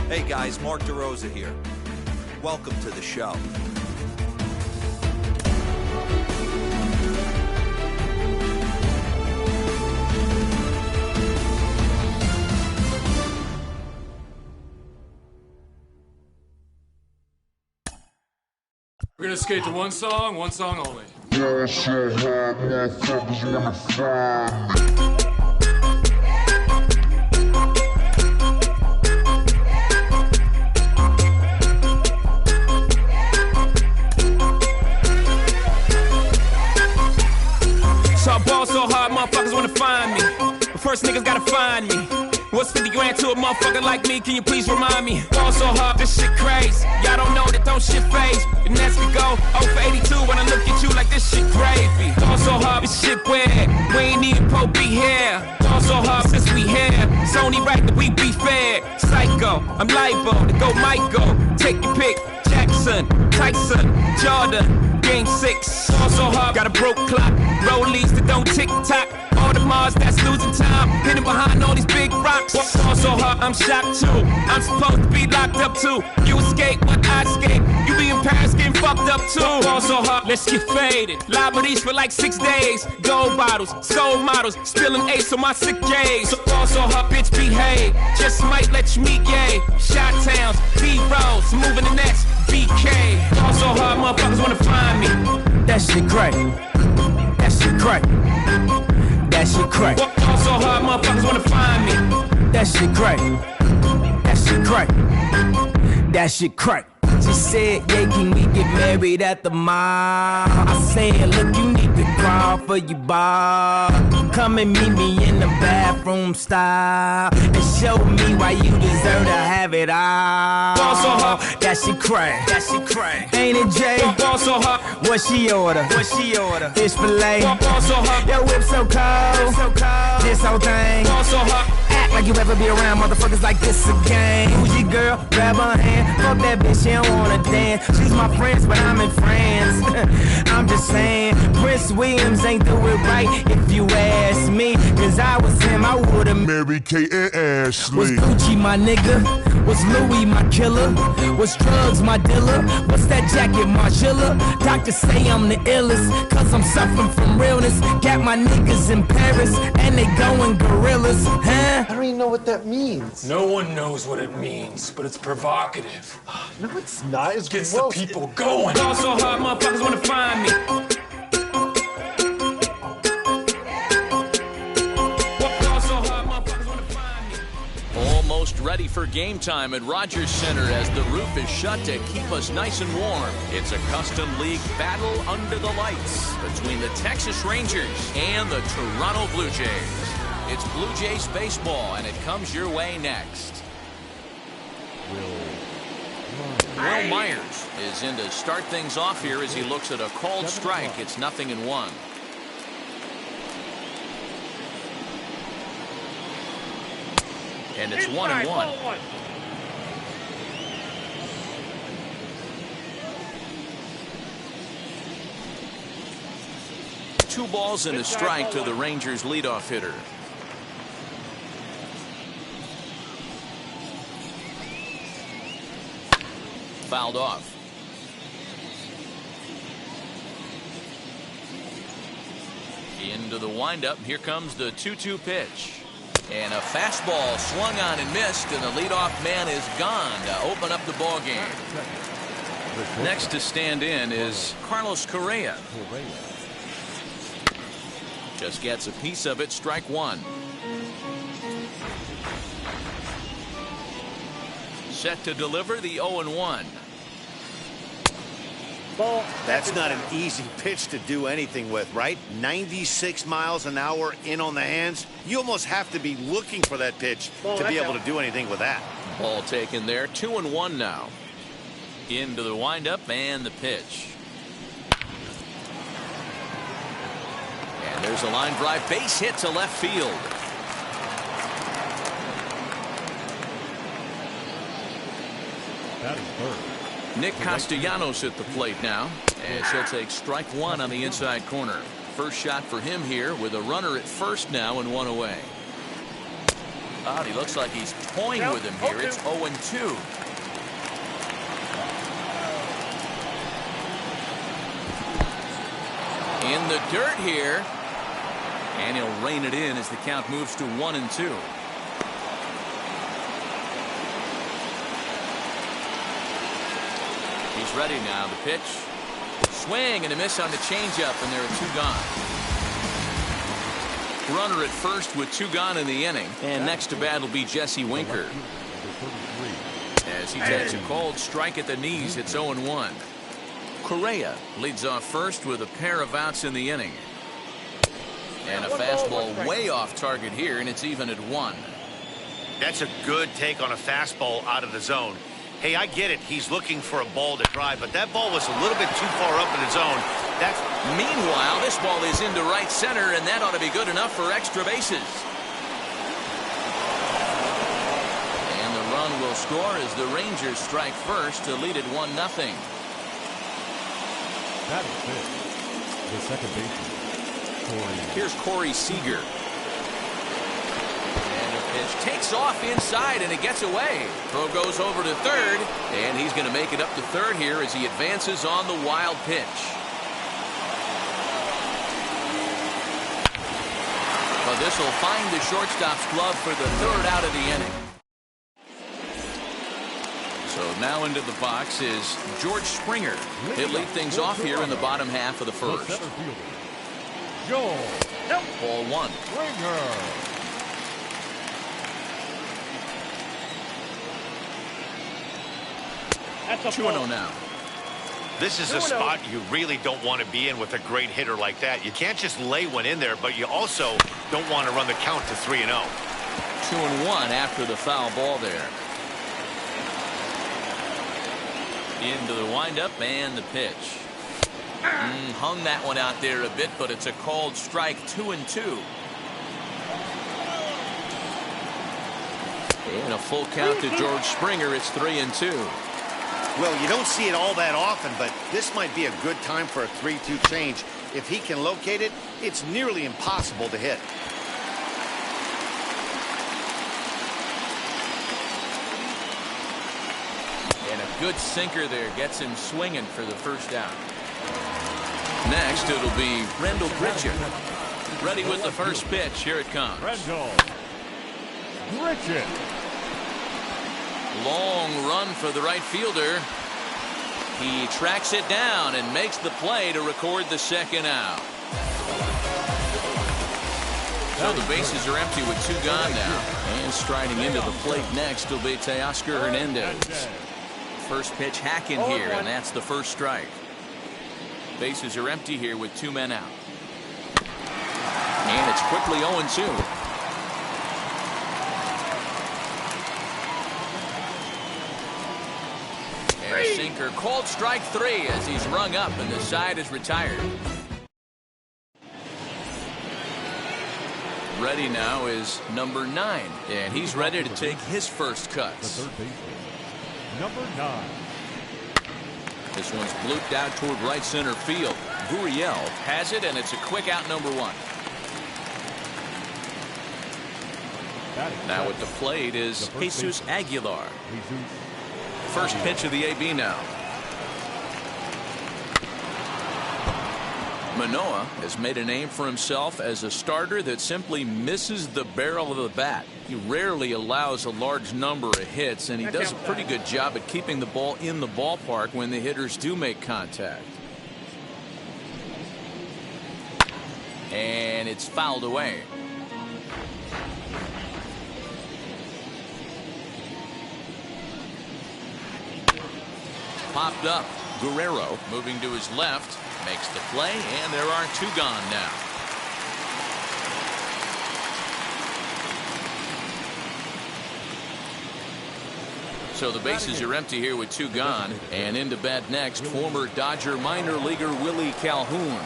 Hey guys, Mark DeRosa here. Welcome to the show. We're gonna skate to one song only. So I ball so hard, motherfuckers wanna find me. But first niggas gotta find me. What's 50 grand to a motherfucker like me? Can you please remind me? Ball so hard, this shit crazy. Y'all don't know that don't shit phase. The next we go 0 for 82 when I look at you like this shit gravy. Ball so hard, this shit weird. We ain't even Pope be here. Ball so hard since we here. It's only right that we be fair. Psycho, I'm libo to go Michael. Take your pick. Jackson, Tyson, Jordan. Game 6, also hard, got a broke clock. Rollies that don't tick-tock. All the Mars that's losing time. Hidden behind all these big rocks. Also hard, I'm shocked too. I'm supposed to be locked up too. You escape, but I escape. You be in Paris getting fucked up too. Also hard, let's get faded. Liberties for like 6 days. Gold bottles, soul models. Spilling ace on my sick days. So also hard, bitch behave. Just might let you meet gay. Shot towns, B-rolls, moving the next BK. Also hard, motherfuckers wanna find me. That shit crack. That shit crack. That shit crack. Also hard, motherfuckers wanna find me. That shit crack. That shit crack. That shit crack. She said, yeah, can we get married at the mall? I said, look, you need to crawl for your bar. Come and meet me in the bathroom style and show me why you deserve to have it all. Also hot, that shit crack. That shit crack. Ain't it Jay? Also hot, what she order? What she order? Fish fillet. Also hot, your whip so cold. So cold. This whole thing. Also hot. Act like you ever be around motherfuckers like this again. Who's your girl? Grab her hand. Fuck that bitch, she don't wanna dance. She's my friends, but I'm in France. I'm just saying, Prince Williams ain't do it right if you ask me. Cause I was him, I would've Mary Kate and Ashley. Was Gucci my nigga? Was Louis my killer? Was drugs my dealer? What's that jacket, Margilla? Doctors say I'm the illest, cause I'm suffering from realness. Got my niggas in Paris, and they going gorillas, huh? I don't even know what that means. No one knows what it means, but it's provocative. No, it's not. It's Gets gross. the people going. Ball so hard, motherfuckers wanna find me. Ball so hard, motherfuckers wanna find me. Almost ready for game time at Rogers Center as the roof is shut to keep us nice and warm. It's a custom league battle under the lights between the Texas Rangers and the Toronto Blue Jays. It's Blue Jays baseball, and it comes your way next. Will Myers is in to start things off here as he looks at a called strike. It's 0-1. And it's 1-1. Two balls and a strike to the Rangers leadoff hitter. Fouled off. Into the windup. Here comes the 2-2 pitch. And a fastball swung on and missed, and the leadoff man is gone to open up the ball game. Next to stand in is Carlos Correa. Just gets a piece of it. Strike one. Set to deliver the 0-1. That's not an easy pitch to do anything with, right? 96 miles an hour in on the hands. You almost have to be looking for that pitch to be able to do anything with that. Ball taken there. 2-1 now. Into the windup and the pitch. And there's a line drive base hit to left field. Nick Castellanos at the plate now, and he'll take strike one on the inside corner. First shot for him here with a runner at first now and one away. Oh, he looks like he's toying with him here. It's 0-2. In the dirt here. And he'll rein it in as the count moves to 1-2. He's ready now. The pitch. Swing and a miss on the changeup, and there are 2 gone. Runner at first with 2 gone in the inning. And next to bat will be Jesse Winker. As he takes a cold strike at the knees, it's 0-1. Correa leads off first with a pair of outs in the inning. And a fastball way off target here, and it's even at 1. That's a good take on a fastball out of the zone. Hey, I get it. He's looking for a ball to drive, but that ball was a little bit too far up in the zone. Meanwhile, this ball is into right center, and that ought to be good enough for extra bases. And the run will score as the Rangers strike first to lead it 1-0. That is it. The second baseman. Here's Corey Seager. And the pitch takes off inside, and it gets away. Throw goes over to third, and he's going to make it up to third here as he advances on the wild pitch. But this will find the shortstop's glove for the 3rd out of the inning. So now into the box is George Springer. He'll lead things off here in the bottom half of the first. Ball 1. That's a 2-0 now. This is a spot you really don't want to be in with a great hitter like that. You can't just lay one in there, but you also don't want to run the count to 3-0. 2-1 after the foul ball there. Into the windup and the pitch. Hung that one out there a bit, but it's a called strike. 2-2. And a full count to George Springer. It's 3-2. Well, you don't see it all that often, but this might be a good time for a 3-2 change. If he can locate it, it's nearly impossible to hit. And a good sinker there gets him swinging for the first out. Next, it'll be Rendell Grichuk. Ready with the first pitch. Here it comes. Rendell Grichuk. Long run for the right fielder. He tracks it down and makes the play to record the 2nd out. So the bases are empty with 2 gone now. And striding into the plate next will be Teoscar Hernandez. First pitch hacking here, and that's the first strike. Bases are empty here with 2 men out. And it's quickly 0-2. And a sinker, called strike 3 as he's rung up and the side is retired. Ready now is number 9, and he's ready to take his first cuts. The third baseman, number 9. This one's blooped out toward right center field. Gurriel has it, and it's a quick out, number 1. Now at the plate is Jesus Aguilar. First pitch of the AB now. Manoah has made a name for himself as a starter that simply misses the barrel of the bat. He rarely allows a large number of hits, and he does a pretty good job at keeping the ball in the ballpark when the hitters do make contact. And it's fouled away. Popped up. Guerrero moving to his left. Makes the play, and there are 2 gone now. So the bases are empty here with 2 gone, and into bat next, former Dodger minor leaguer Willie Calhoun.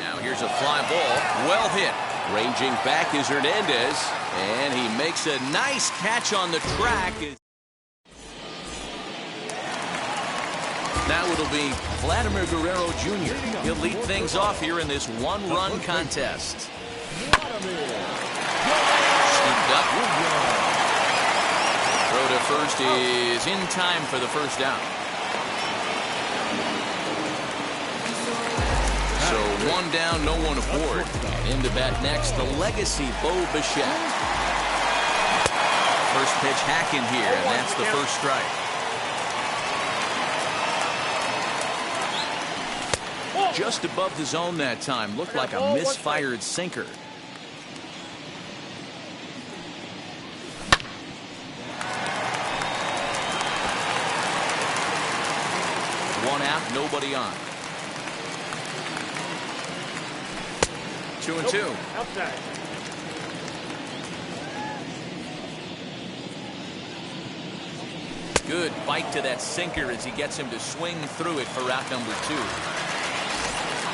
Now here's a fly ball, well hit. Ranging back is Hernandez, and he makes a nice catch on the track. Now it'll be Vladimir Guerrero Jr. He'll lead things off here in this 1-run contest. Moved up. Throw to first is in time for the first down. So one down, no one aboard. And into bat next, the legacy Bo Bichette. First pitch hack in here, and that's the first strike. Just above the zone that time. Looked like a misfired sinker. One out, nobody on. 2-2. Outside. Good bite to that sinker as he gets him to swing through it for out number 2.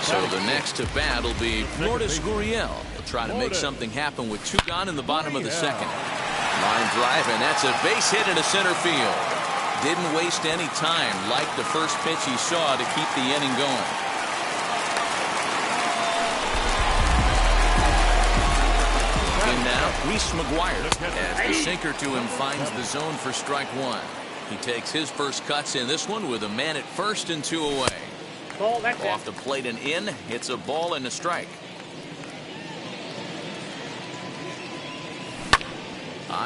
So the next to bat will be Lourdes Gurriel. He'll try to make something happen with 2 gone in the bottom of the second. Line drive, and that's a base hit into center field. Didn't waste any time. Liked the first pitch he saw to keep the inning going. In now, Reese McGuire as the sinker to him finds the zone for strike 1. He takes his first cuts in this one with a man at first and 2 away. Ball, that's Off the plate and in. It's a ball and a strike.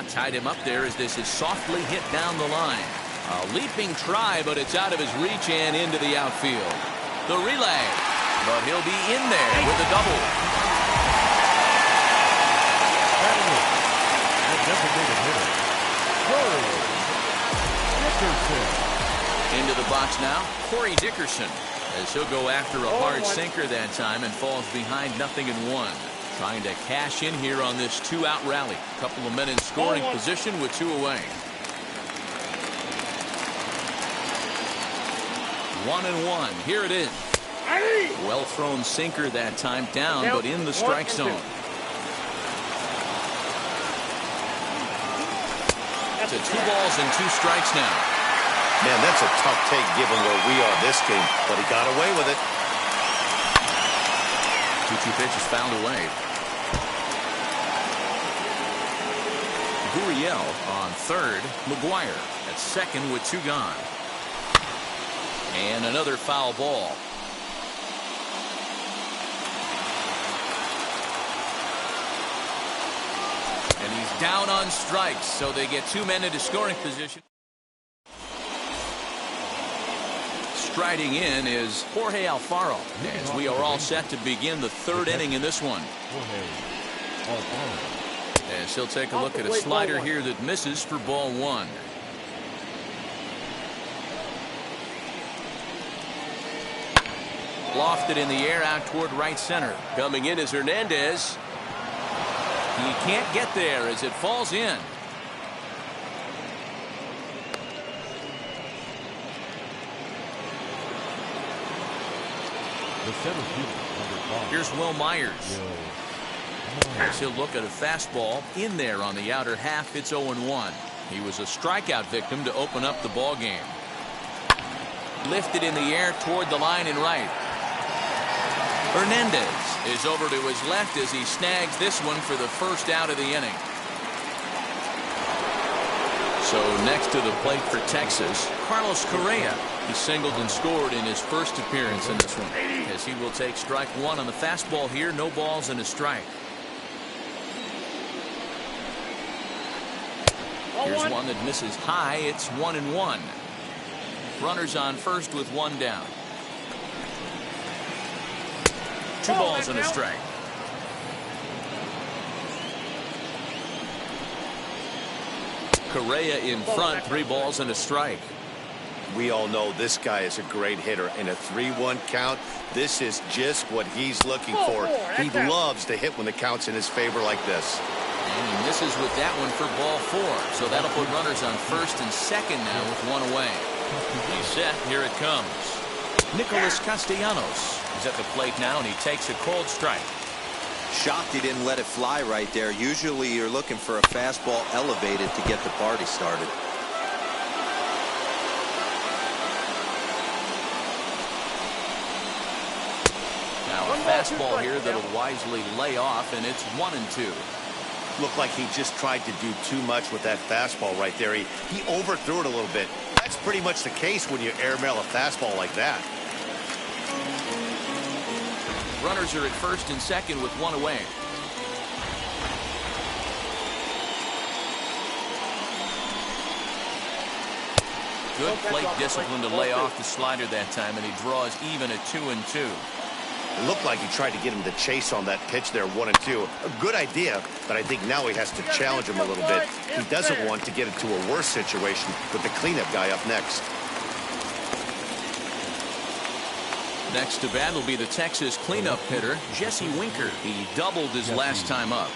Tied him up there as this is softly hit down the line. A leaping try, but it's out of his reach and into the outfield. The relay, but he'll be in there with a double. The designated hitter, Corey Dickerson. Into the box now, Corey Dickerson, as he'll go after a hard sinker that time and falls behind 0-1. Trying to cash in here on this 2-out rally. Couple of men in scoring position with 2 away. 1-1. Here it is. Well thrown sinker that time down, but in the strike zone. To 2 balls and 2 strikes now. Man, that's a tough take given where we are this game, but he got away with it. 2-2 pitch is fouled away. Gurriel on third. McGuire at second with 2 gone. And another foul ball. And he's down on strikes, so they get 2 men into scoring position. Striding in is Jorge Alfaro, as we are all set to begin the 3rd inning in this one. As he'll take a look at a slider here that misses for ball 1. Lofted in the air out toward right center. Coming in is Hernandez. He can't get there as it falls in. The center fielder, number 5. Here's Will Myers. As he'll look at a fastball in there on the outer half. It's 0-1. He was a strikeout victim to open up the ball game. Lifted in the air toward the line and right. Hernandez is over to his left as he snags this one for the first out of the inning. So next to the plate for Texas, Carlos Correa. He singled and scored in his first appearance in this one, as he will take strike 1 on the fastball here. No balls and a strike. Here's one that misses high. It's 1-1. Runners on first with 1 down. 2 balls and a strike. Correa in front, 3 balls and a strike. We all know this guy is a great hitter. In a 3-1 count, this is just what he's looking for. He loves to hit when the count's in his favor like this. And he misses with that one for ball 4. So that'll put runners on first and second now with 1 away. He's set. Here it comes. Nicholas Castellanos is at the plate now, and he takes a cold strike. Shocked he didn't let it fly right there. Usually you're looking for a fastball elevated to get the party started. Now a fastball here that'll wisely lay off, and it's 1-2. Looked like he just tried to do too much with that fastball right there. He overthrew it a little bit. That's pretty much the case when you airmail a fastball like that. Runners are at first and second with one away. Good plate discipline to lay off the slider that time, and he draws even at 2-2. It looked like he tried to get him to chase on that pitch there, 1-2. A good idea, but I think now he has to challenge him a little bit. He doesn't want to get into a worse situation with the cleanup guy up next. Next to bat will be the Texas cleanup hitter, Jesse Winker. He doubled his last time up.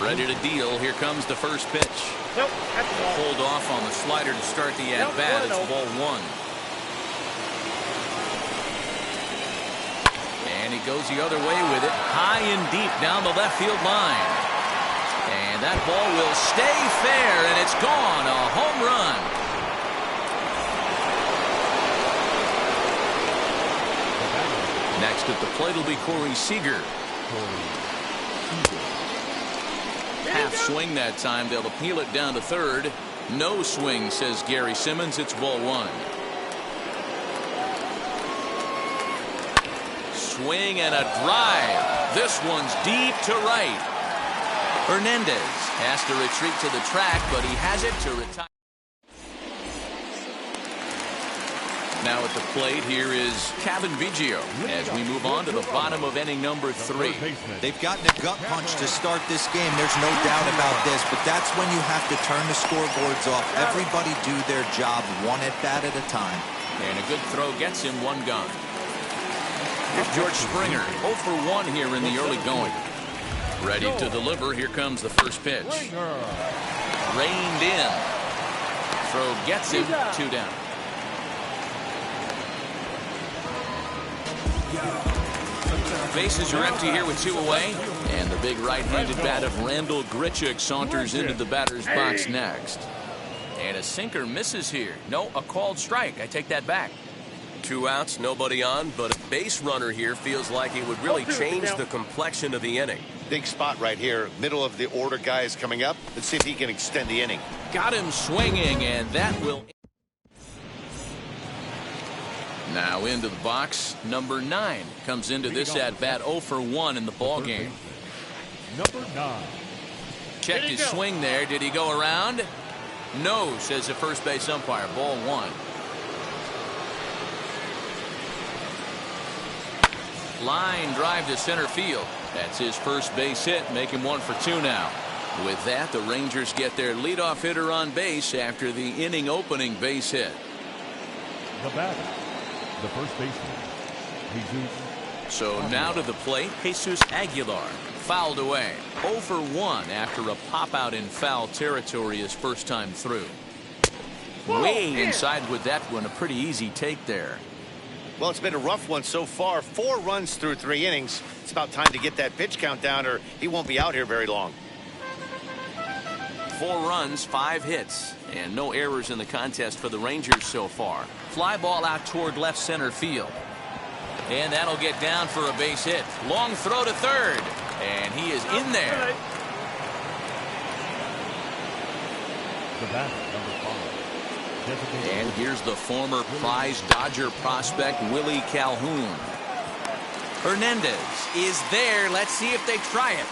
Ready to deal. Here comes the first pitch. Nope, hold off on the slider to start the at-bat. It's ball one. And he goes the other way with it, high and deep down the left field line. And that ball will stay fair, and it's gone. A home run. Next at the plate will be Corey Seager. Half swing that time. They'll appeal it down to third. No swing, says Gary Simmons. It's ball one. Swing and a drive. This one's deep to right. Hernandez has to retreat to the track, but he has it to retire. Now at the plate, here is Cavan Biggio as we move on to the bottom of inning number 3. They've gotten a gut punch to start this game. There's no doubt about this, but that's when you have to turn the scoreboards off. Everybody do their job one at bat at a time. And a good throw gets him one gone. Here's George Springer, 0 for 1 here in the early going. Ready to deliver. Here comes the first pitch. Reined in. Throw gets him, 2 down. Bases are empty here with 2 away. And the big right-handed bat of Randal Grichuk saunters into the batter's box next. And a sinker misses here. No, a called strike. I take that back. 2 outs, nobody on, but a base runner here feels like it would really change the complexion of the inning. Big spot right here. Middle of the order guy is coming up. Let's see if he can extend the inning. Got him swinging, and that will... Now into the box, number 9 comes into this at-bat 0 for 1 in the ball game. Number 9. Checked his swing there. Did he go around? No, says the first base umpire. Ball 1. Line drive to center field. That's his first base hit, make him 1 for 2 now. With that, the Rangers get their leadoff hitter on base after the inning opening base hit. The batter, the first baseman, Jesus. So now to the plate, Jesus Aguilar. Fouled away. 0 for 1 after a pop out in foul territory his first time through. Way inside with that one. A pretty easy take there. Well, it's been a rough one so far. 4 runs through 3 innings. It's about time to get that pitch count down, or he won't be out here very long. 4 runs, 5 hits, and no errors in the contest for the Rangers so far. Fly ball out toward left center field. And that'll get down for a base hit. Long throw to third. And he is in there. The batter, number 5. And here's the former prize Dodger prospect, Willie Calhoun. Hernandez is there. Let's see if they try it.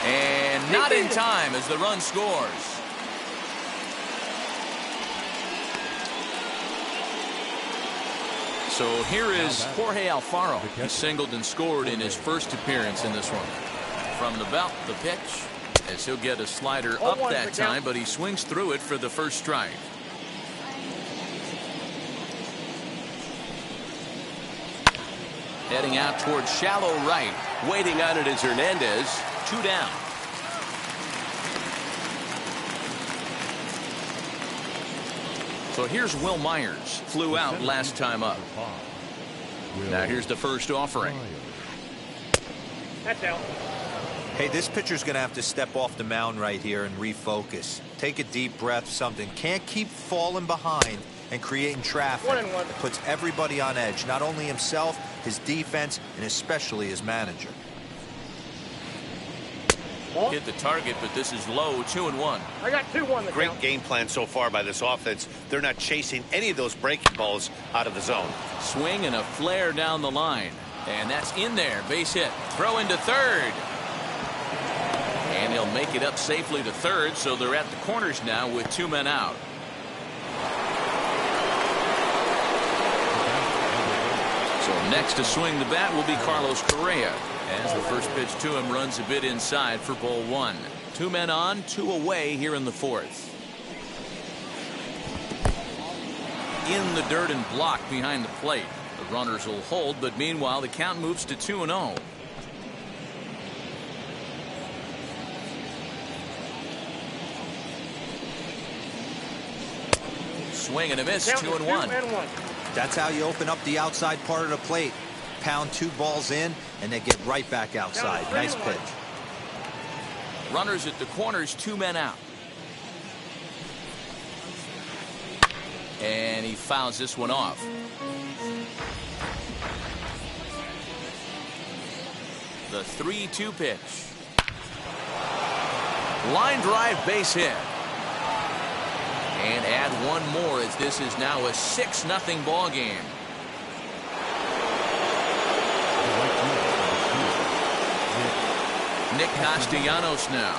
And not in time as the run scores. So here is Jorge Alfaro. He singled and scored in his first appearance in this one. From the belt, the pitch, as he'll get a slider up that time, but he swings through it for the first strike. Heading out towards shallow right. Waiting on it is Hernandez. 2 down. So here's Will Myers. Flew out last time up. Now here's the first offering. That's out. Hey, this pitcher's going to have to step off the mound right here and refocus. Take a deep breath, something. Can't keep falling behind and creating traffic. 1-1. It puts everybody on edge, not only himself, his defense, and especially his manager. Hit the target, but this is low, 2-1. I got 2-1. Great game plan so far by this offense. They're not chasing any of those breaking balls out of the zone. Swing and a flare down the line. And that's in there. Base hit. Throw into third. And he'll make it up safely to third, so they're at the corners now with 2 men out. So next to swing the bat will be Carlos Correa, as the first pitch to him runs a bit inside for ball 1. 2 men on, 2 away here in the 4th. In the dirt and blocked behind the plate. The runners will hold, but meanwhile the count moves to 2-0. Swing and a miss, 2-1. That's how you open up the outside part of the plate. Pound 2 balls in, and they get right back outside. Nice pitch. Runners at the corners, 2 men out. And he fouls this one off. The 3-2 pitch. Line drive, base hit. And add 1 more, as this is now a 6-0 ball game. Nick Castellanos now.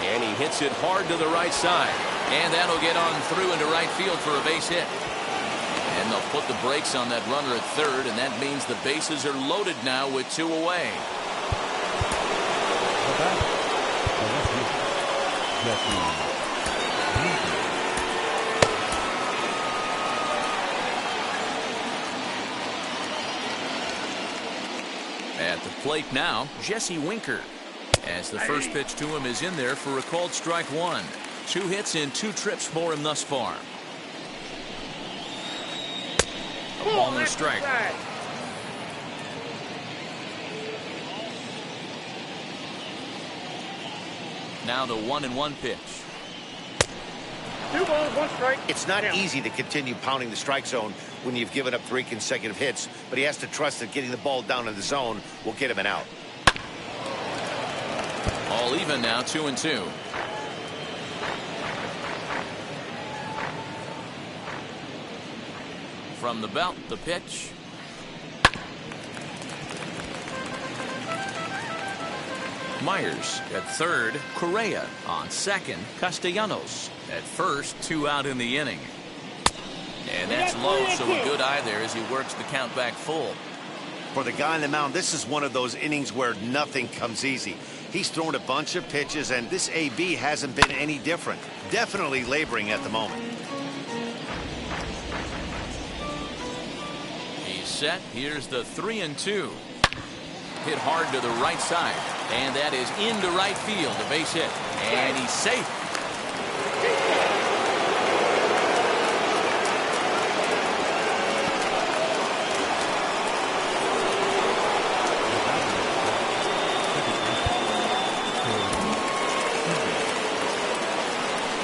And he hits it hard to the right side. And that'll get on through into right field for a base hit. And they'll put the brakes on that runner at third, and that means the bases are loaded now with 2 away. At the plate now, Jesse Winker, as the first pitch to him is in there for a called strike 1. 2 hits in 2 trips for him thus far. A ball and a strike. Now the 1-1 pitch. 2 balls, 1 strike. It's not easy to continue pounding the strike zone when you've given up 3 consecutive hits, but he has to trust that getting the ball down in the zone will get him an out. All even now, 2-2. From the belt, the pitch. Myers at third, Correa on second, Castellanos at first, 2 out in the inning. And that's low, so a good eye there as he works the count back full. For the guy on the mound, this is one of those innings where nothing comes easy. He's thrown a bunch of pitches, and this AB hasn't been any different. Definitely laboring at the moment. He's set. Here's the 3-2. Hit hard to the right side, and that is into right field, a base hit, and he's safe.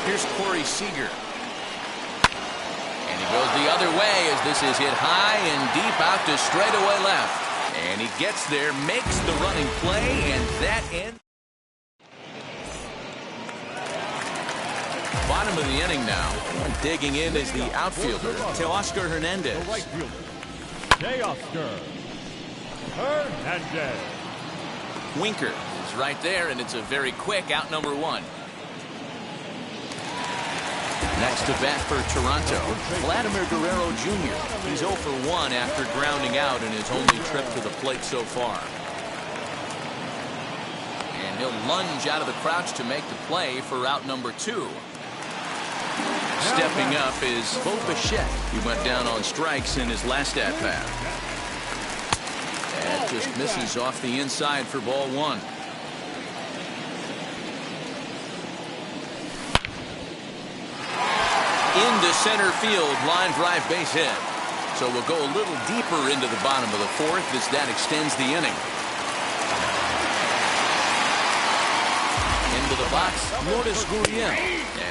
Here's Corey Seager. And he goes the other way as this is hit high and deep out to straightaway left. And he gets there, makes the running play, and that ends. Bottom of the inning now. Digging in is the outfielder, Teoscar Hernandez. The right fielder, Teoscar Hernandez. Winker is right there, and it's a very quick out, number 1. Next to bat for Toronto, Vladimir Guerrero Jr. He's 0 for 1 after grounding out in his only trip to the plate so far. And he'll lunge out of the crouch to make the play for out number 2. Stepping up is Bo Bichette. He went down on strikes in his last at-bat. That just misses off the inside for ball 1. Into center field, line drive, base hit. So we'll go a little deeper into the bottom of the 4th as that extends the inning. Into the box, Lourdes Gurriel,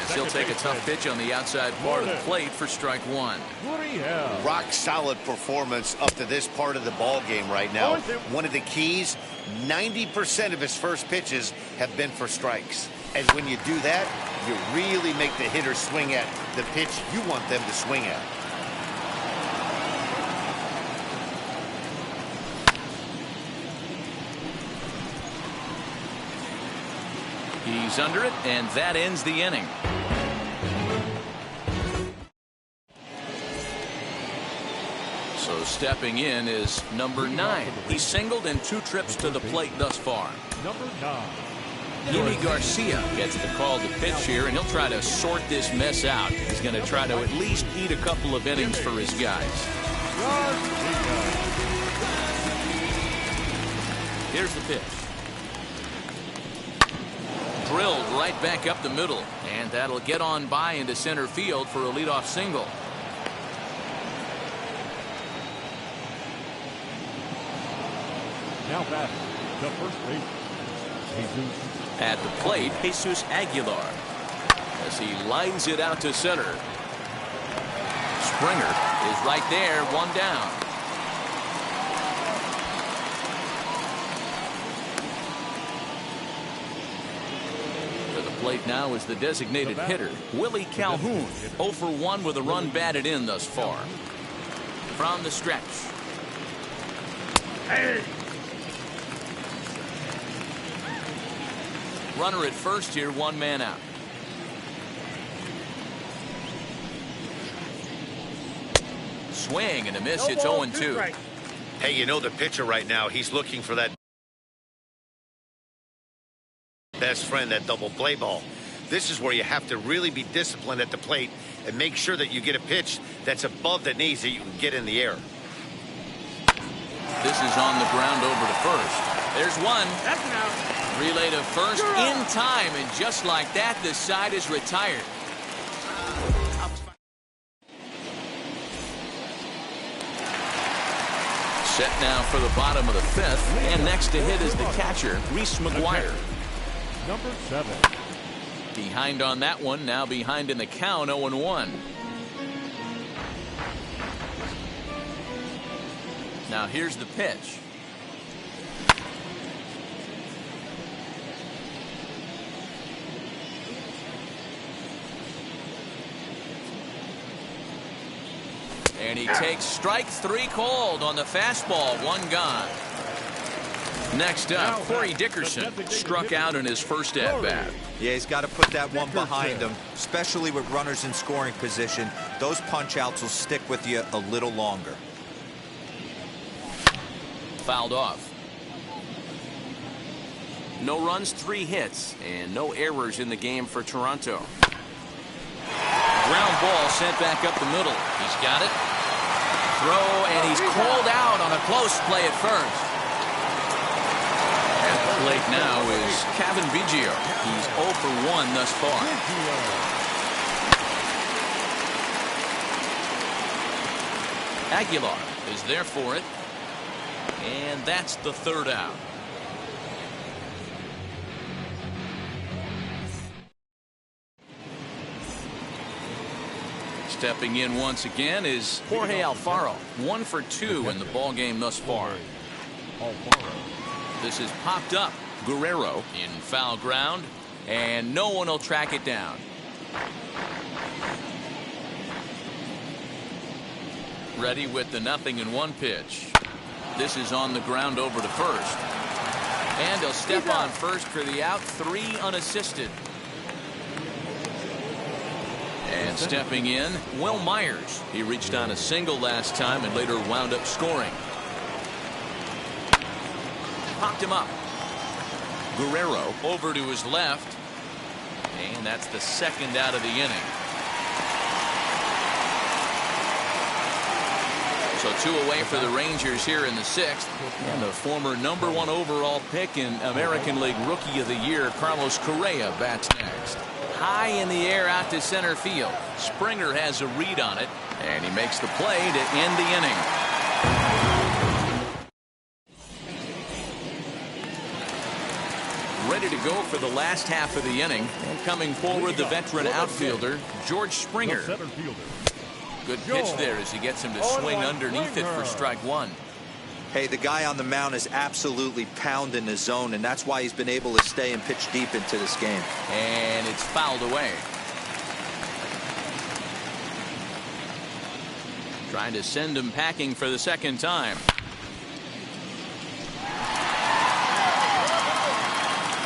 as he'll take a tough pitch on the outside part of the plate for strike one. Rock solid performance up to this part of the ball game right now. One of the keys, 90% of his first pitches have been for strikes. And when you do that, you really make the hitter swing at the pitch you want them to swing at. He's under it, and that ends the inning. So stepping in is number 9. He's singled in 2 trips to the plate thus far. Number 9. Yimi Garcia gets the call to pitch here, and he'll try to sort this mess out. He's going to try to at least eat a couple of innings for his guys. Here's the pitch. Drilled right back up the middle, and that'll get on by into center field for a leadoff single. Now batting, the first baseman, Jesus. At the plate, Jesus Aguilar, as he lines it out to center. Springer is right there, 1 down. To the plate now is the designated hitter, Willie Calhoun, 0 for 1 with a run batted in thus far. From the stretch. Hey! Runner at first here, 1 man out. Swing and a miss. It's 0-2. Hey, you know the pitcher right now, he's looking for that best friend, that double play ball. This is where you have to really be disciplined at the plate and make sure that you get a pitch that's above the knees that you can get in the air. This is on the ground over to first. There's one. That's an out. Relay to first in time, and just like that, the side is retired. Set now for the bottom of the 5th, and next to hit is the catcher, Reese McGuire. Number 7. Behind on that one, now behind in the count, 0-1. Now here's the pitch. And he takes strike 3 called on the fastball, 1 gone. Next up, Corey Dickerson struck out in his first at-bat. Yeah, he's got to put that one behind him, especially with runners in scoring position. Those punch-outs will stick with you a little longer. Fouled off. No runs, 3 hits, and no errors in the game for Toronto. Ground ball sent back up the middle. He's got it. Throw, and he's called out on a close play at first. At the plate now is Cavan Biggio. He's 0 for 1 thus far. Aguilar is there for it. And that's the 3rd out. Stepping in once again is Jorge Alfaro, 1 for 2 in the ball game thus far. This is popped up. Guerrero in foul ground, and no one will track it down. Ready with the 0-1 pitch. This is on the ground over to first. And he'll step on first for the out, 3 unassisted. And stepping in, Will Myers. He reached on a single last time and later wound up scoring. Popped him up. Guerrero over to his left. And that's the 2nd out of the inning. So 2 away for the Rangers here in the 6th. And the former #1 overall pick in American League Rookie of the Year, Carlos Correa, bats next. High in the air out to center field. Springer has a read on it, and he makes the play to end the inning. Ready to go for the last half of the inning. And coming forward, the veteran outfielder, George Springer. Good pitch there as he gets him to swing underneath it for strike one. Hey, the guy on the mound is absolutely pounding the zone, and that's why he's been able to stay and pitch deep into this game. And it's fouled away. Trying to send him packing for the second time.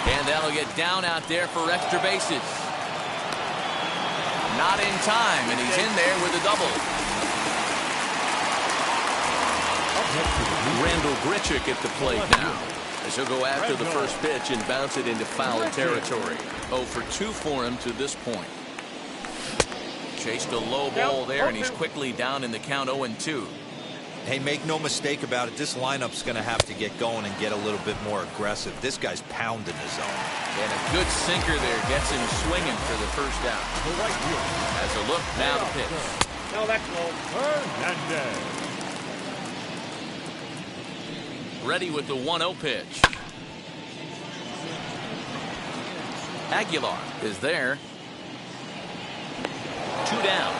And that'll get down out there for extra bases. Not in time, and he's in there with a double. Randall Grichuk at the plate now, as he'll go after the first pitch and bounce it into foul territory. 0 for 2 for him to this point. Chased a low ball there, and he's quickly down in the count 0-2. Hey, make no mistake about it, this lineup's going to have to get going and get a little bit more aggressive. This guy's pounding the zone. And a good sinker there gets him swinging for the first out. As a look, now the pitch. No, that's low. Hernandez. Ready with the 1-0 pitch. Aguilar is there. 2 down.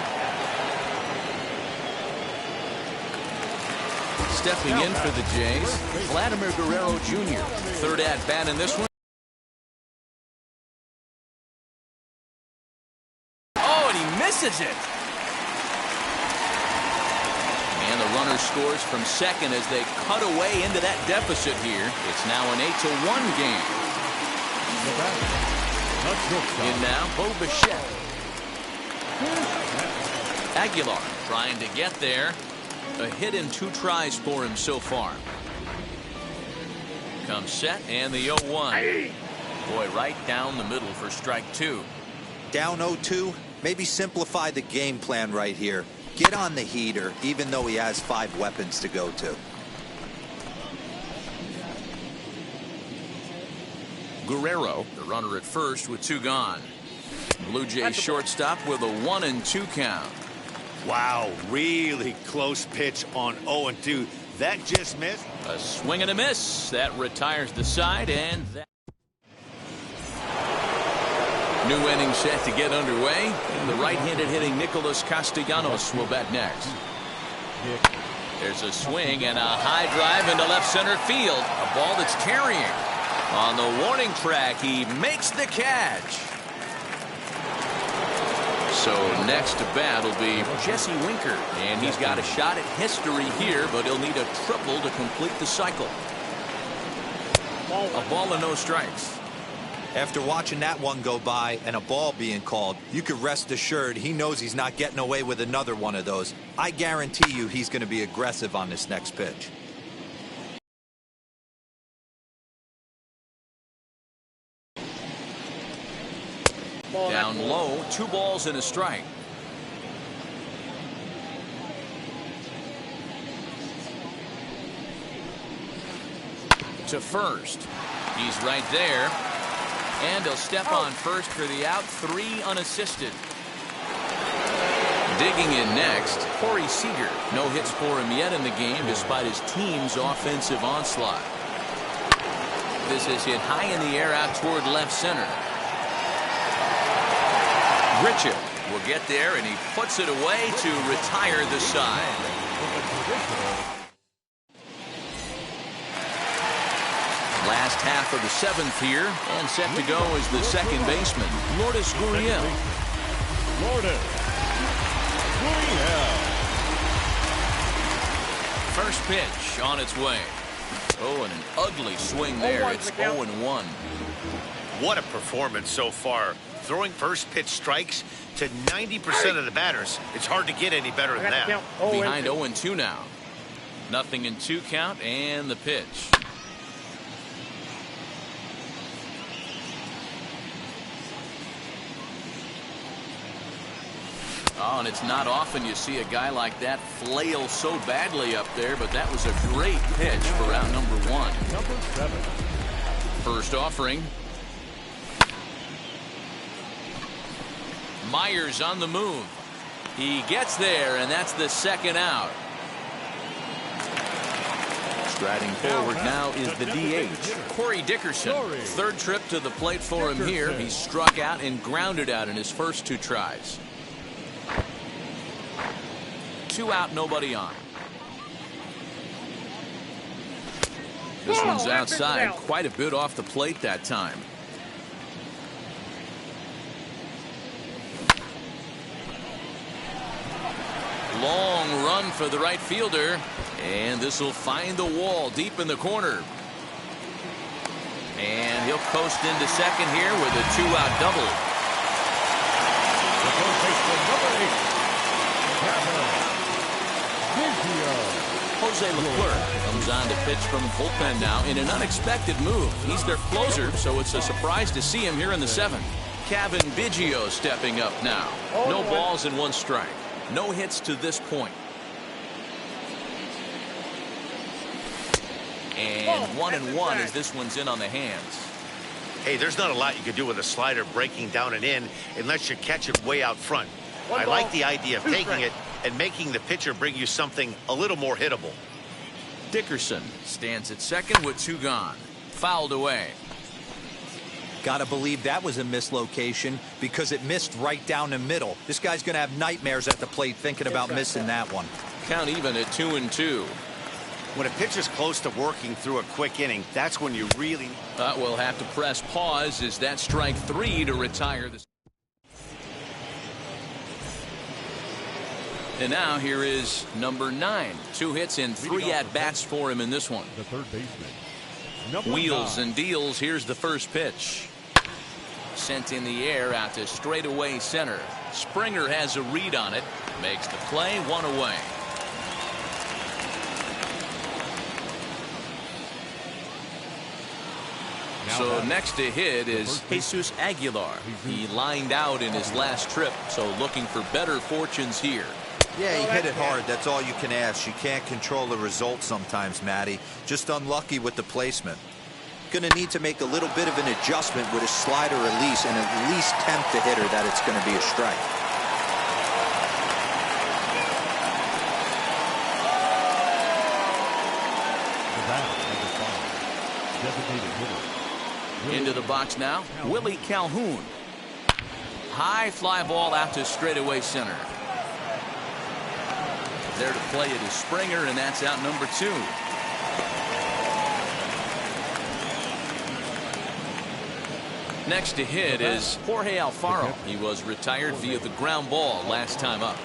Stepping in for the Jays, Vladimir Guerrero Jr. Third at bat in this one. Oh, and he misses it. And the runner scores from second as they cut away into that deficit here. It's now an 8-1 game. In now, Bo Bichette. Aguilar trying to get there. A hit in 2 tries for him so far. Comes set and the 0-1. Boy, right down the middle for strike 2. Down 0-2, maybe simplify the game plan right here. Get on the heater, even though he has 5 weapons to go to. Guerrero, the runner at first with 2 gone. Blue Jays shortstop with a 1-2 count. Wow, really close pitch on 0-2. That just missed. A swing and a miss. That retires the side, and that. New inning set to get underway. And the right-handed hitting Nicholas Castellanos will bat next. There's a swing and a high drive into left center field. A ball that's carrying. On the warning track, he makes the catch. So next to bat will be Jesse Winker, and he's got a shot at history here, but he'll need a triple to complete the cycle. A ball and no strikes. After watching that one go by and a ball being called, you could rest assured he knows he's not getting away with another one of those. I guarantee you he's going to be aggressive on this next pitch. Down low, 2 balls and a strike. To first. He's right there. And he'll step on first for the out, 3 unassisted. Digging in next, Corey Seager. No hits for him yet in the game despite his team's offensive onslaught. This is hit high in the air out toward left center. Grichuk will get there, and he puts it away to retire the side. Last half of the 7th here, and set to go is the second baseman, Lourdes Gurriel. First pitch on its way. Oh, and an ugly swing there. It's 0-1. What a performance so far. Throwing first pitch strikes to 90% of the batters. It's hard to get any better than that. Behind 0-2 now. 0-2 count, and the pitch. Oh, and it's not often you see a guy like that flail so badly up there, but that was a great pitch for round number 1. Number 7. First offering. Myers on the move. He gets there, and that's the second out. Striding forward now is the DH, Corey Dickerson. Third trip to the plate for him here. He struck out and grounded out in his first 2 tries. 2 out, nobody on. This one's outside, quite a bit off the plate that time. Long run for the right fielder, and this will find the wall deep in the corner. And he'll coast into second here with a 2-out double. The third baseman, number 8, Jose Leclerc comes on to pitch from the bullpen now in an unexpected move. He's their closer, so it's a surprise to see him here in the 7th. Cavan Biggio stepping up now. No balls and 1 strike. No hits to this point. And 1-1 as this one's in on the hands. Hey, there's not a lot you can do with a slider breaking down and in unless you catch it way out front. I like the idea of taking it and making the pitcher bring you something a little more hittable. Dickerson stands at second with 2 gone. Fouled away. Gotta believe that was a mislocation because it missed right down the middle. This guy's gonna have nightmares at the plate thinking about missing that one. Count even at 2-2. When a pitcher's close to working through a quick inning, that's when you really... We'll have to press pause as that strike 3 to retire this. And now here is number 9. 2 hits and 3 at-bats for him in this one. the third baseman. Wheels and deals. Here's the first pitch. Sent in the air out to straightaway center. Springer has a read on it. Makes the play, 1 away. So next to hit is Jesus Aguilar. He lined out in his last trip, so looking for better fortunes here. Yeah, he hit it hard. That's all you can ask. You can't control the result sometimes, Matty. Just unlucky with the placement. Going to need to make a little bit of an adjustment with his slider release and at least tempt the hitter that it's going to be a strike. Designated hitter. Into the box now, Willie Calhoun. High fly ball out to straightaway center. There to play it is Springer, and that's out number 2. Next to hit is Jorge Alfaro. He was retired via the ground ball last time up.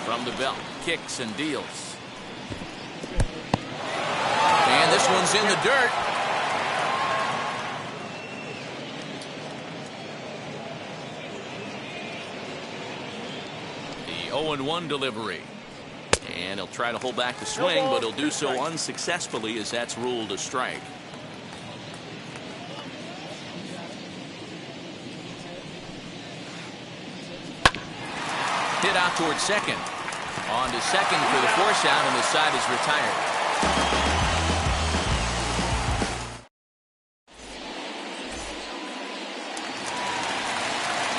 From the belt, kicks and deals. And this one's in the dirt. The 0-1 delivery. And he'll try to hold back the swing, but he'll do so unsuccessfully as that's ruled a strike. Hit out towards second. On to second for the force out, and the side is retired.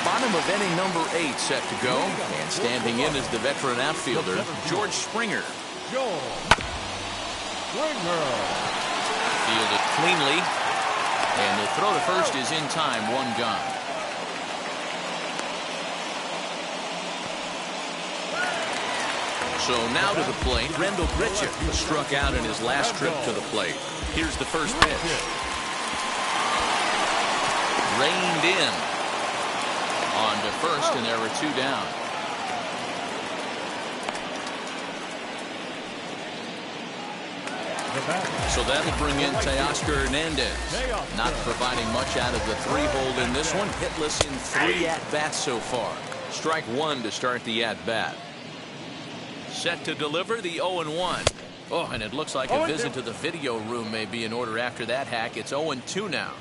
Bottom of inning number 8 set to go, and standing in is the veteran outfielder George Springer. Fielded cleanly, and the throw to first is in time. 1 gone. So now to the plate, Rendell Grichuk struck out in his last trip to the plate. Here's the first pitch. Reined in. On to first, and there were 2 down. So that'll bring in Teoscar Hernandez. Not providing much out of the 3-hole in this one. Hitless in 3 at-bats so far. Strike 1 to start the at-bat. Set to deliver the 0-1. Oh, and it looks like a visit to the video room may be in order after that hack. It's 0-2 now.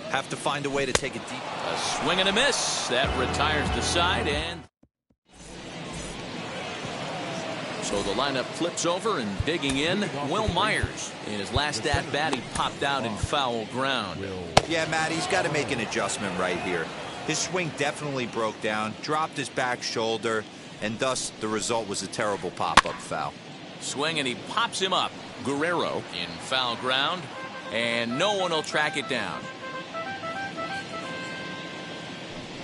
Have to find a way to take it deep. A swing and a miss. That retires the side, and so the lineup flips over, and digging in, Will Myers. In his last at-bat, he popped out in foul ground. Yeah, Matt, he's got to make an adjustment right here. His swing definitely broke down, dropped his back shoulder, and thus the result was a terrible pop-up foul. Swing, and he pops him up. Guerrero in foul ground, and no one will track it down.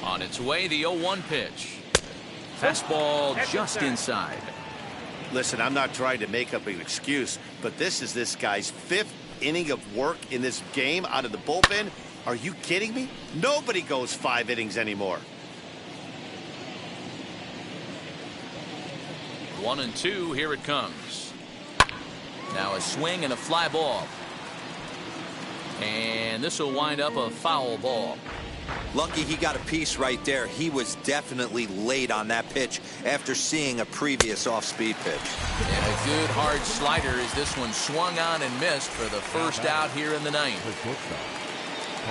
On its way, the 0-1 pitch. Fastball just inside. Listen, I'm not trying to make up an excuse, but this is this guy's 5th inning of work in this game out of the bullpen. Are you kidding me? Nobody goes 5 innings anymore. 1-2, here it comes. Now a swing and a fly ball. And this will wind up a foul ball. Lucky he got a piece right there. He was definitely late on that pitch after seeing a previous off-speed pitch. And a good hard slider as this one swung on and missed for the first out here in the ninth.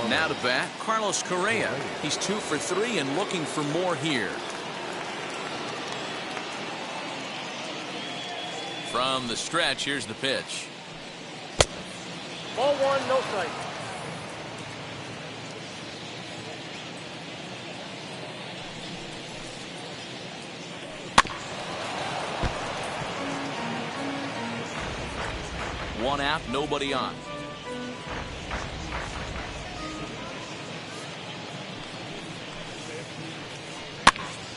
Now to bat, Carlos Correa. He's 2 for 3 and looking for more here. From the stretch, here's the pitch. Ball 1, no strike. One out, nobody on.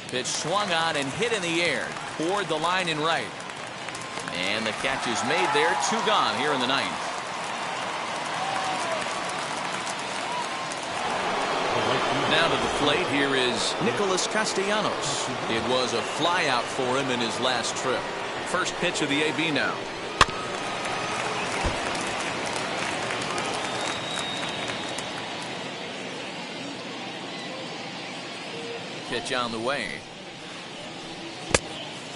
Pitch swung on and hit in the air toward the line and right. And the catch is made there. 2 gone here in the ninth. Now to the plate, here is Nicholas Castellanos. It was a fly out for him in his last trip. First pitch of the AB now. Pitch on the way.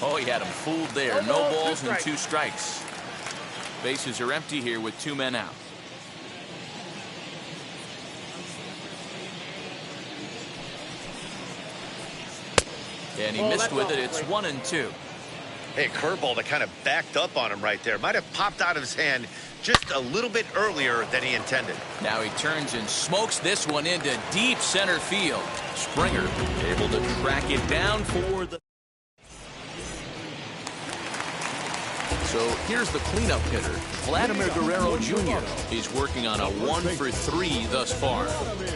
Oh, he had him fooled there. No balls and 2 strikes. Bases are empty here with 2 men out. And he missed with it. It's 1-2. Hey, curveball that kind of backed up on him right there. Might have popped out of his hand just a little bit earlier than he intended. Now he turns and smokes this one into deep center field. Springer able to track it down for the... So here's the cleanup hitter, Vladimir Guerrero Jr. He's working on a 1 for 3 thus far.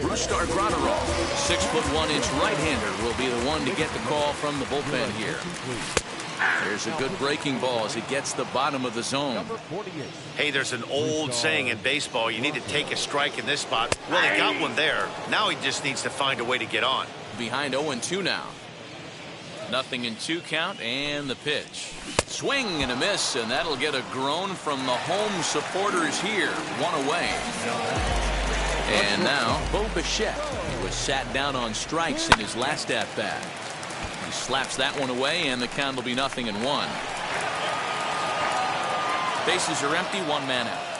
Brusdar Graterol, 6'1" right-hander, will be the one to get the call from the bullpen here. There's a good breaking ball as it gets the bottom of the zone. Hey, there's an old saying in baseball, you need to take a strike in this spot. Well, he got one there. Now he just needs to find a way to get on. Behind 0-2 now. 0-2 count, and the pitch. Swing and a miss, and that'll get a groan from the home supporters here. 1 away. And now, Bo Bichette. He was sat down on strikes in his last at-bat. He slaps that one away, and the count will be 0-1. Bases are empty, 1 man out.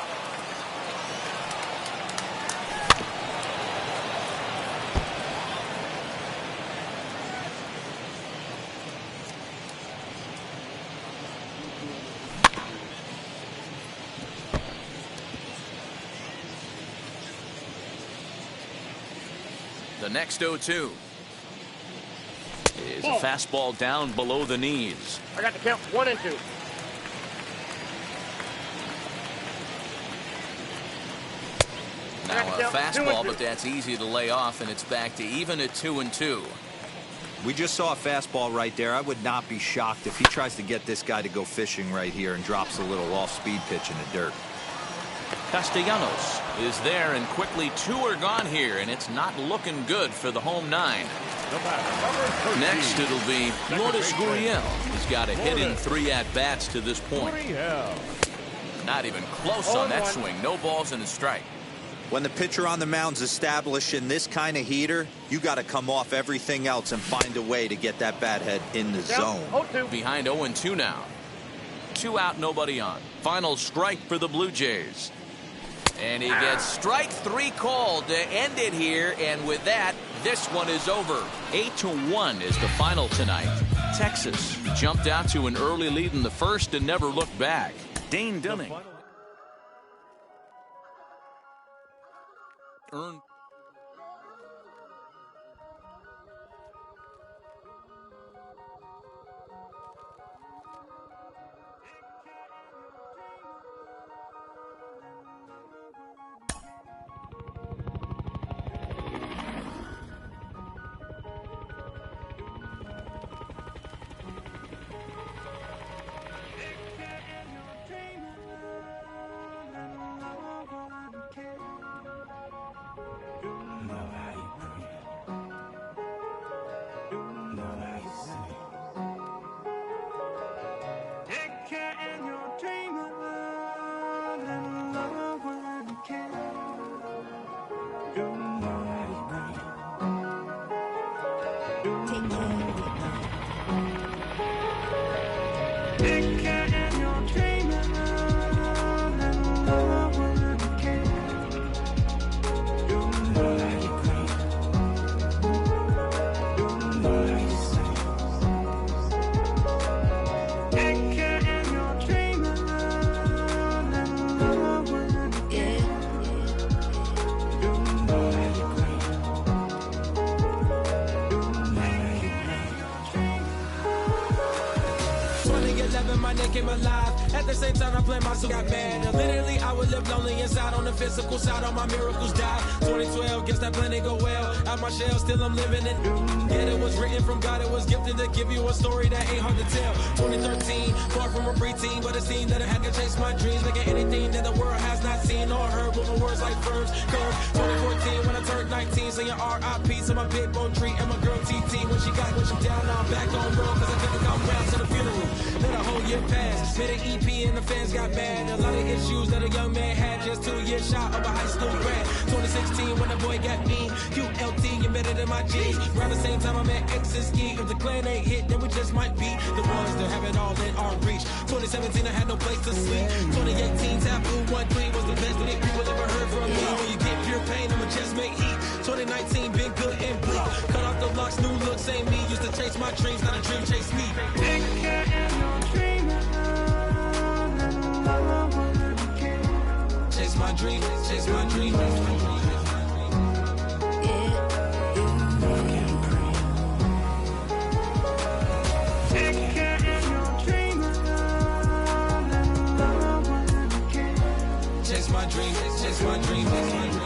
The next 0-2 is a fastball down below the knees. I got the count 1-2. Now a fastball, but that's easy to lay off, and it's back to even at 2-2. We just saw a fastball right there. I would not be shocked if he tries to get this guy to go fishing right here and drops a little off-speed pitch in the dirt. Castellanos is there, and quickly 2 are gone here, and it's not looking good for the home 9. Next, it'll be Lourdes Gurriel. He's got a hit in 3 at-bats to this point. Not even close on that swing. No balls and a strike. When the pitcher on the mound's established in this kind of heater, you got to come off everything else and find a way to get that bat head in the zone. Behind 0-2 now. 2 out, nobody on. Final strike for the Blue Jays. And he gets strike 3 called to end it here, and with that, this one is over. 8-1 is the final tonight. Texas jumped out to an early lead in the first and never looked back. Dane Dunning earned Came alive. At the same time, I played myself, got mad. And literally, I would live lonely inside. On the physical side, all my miracles died. 2012, guess that plan didn't go well. Out my shell, still I'm living it. Yet it was written from God, it was gifted to give you a story that ain't hard to tell. 2013, far from a preteen, but it seemed that I had to chase my dreams. Making anything that the world has not seen or heard. With my words like verbs, curve. 2014, when I turned 19, saying R.I.P. to my big bone tree and my girl TT. When she down, now I'm back on road, cause I couldn't come round to the funeral. Let a whole year pass. Made an EP and the fans got mad. A lot of issues that a young man had. Just 2 years shy of a high school grad. 2016 when the boy got me. QLT embedded in my G's. Around the same time I met X and Ski. If the clan ain't hit, then we just might be the ones that have it all in our reach. 2017 I had no place to sleep. 2018 Taboo 1-3 was the best that people ever heard from me. When you get pure pain, I'ma just make heat. 2019 been good and bleak. Cut off the locks, new look, same me. Used to chase my dreams, not a dream chase me. Chase my dream, chase my dream. Chase my dream, chase my dream, chase my dream.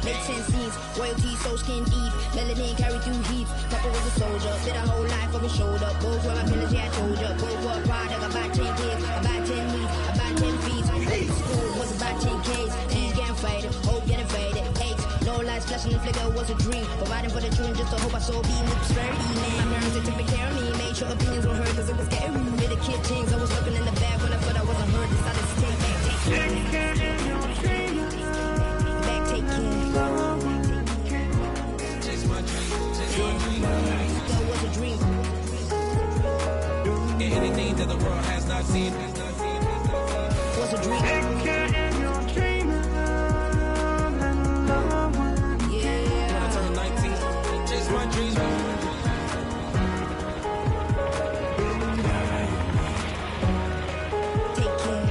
Made 10 scenes, royalty so skin deep, melanin carried through heat. Papa was a soldier, spit a whole life on his shoulder. Both were my pillars, yeah I told ya. Both were a product, about 10 kids, about 10 weeks, about 10 feet. Old school was about 10 Ks, D's getting faded, hope getting faded. Aches, no lights flashing, the flicker was a dream. Providing for the children just to hope I saw beam with prosperity. My parents they took good care of me, made sure opinions were heard cause it was scary. Made a kid things, I was looking in the back when I thought I wasn't heard. Decided to take back, take care. Back, take care. That was a dream. Anything that the world has not seen was a dream. Yeah. When I turned 19, chase my dreams. Take care.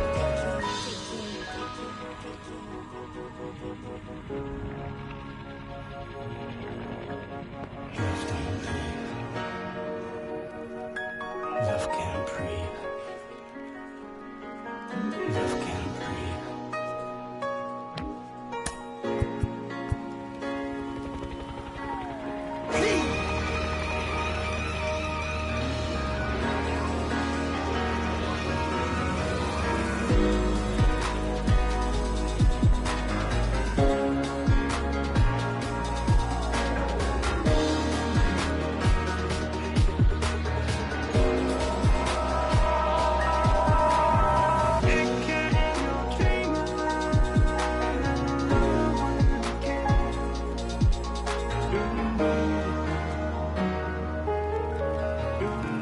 Love can't breathe. Love can't breathe.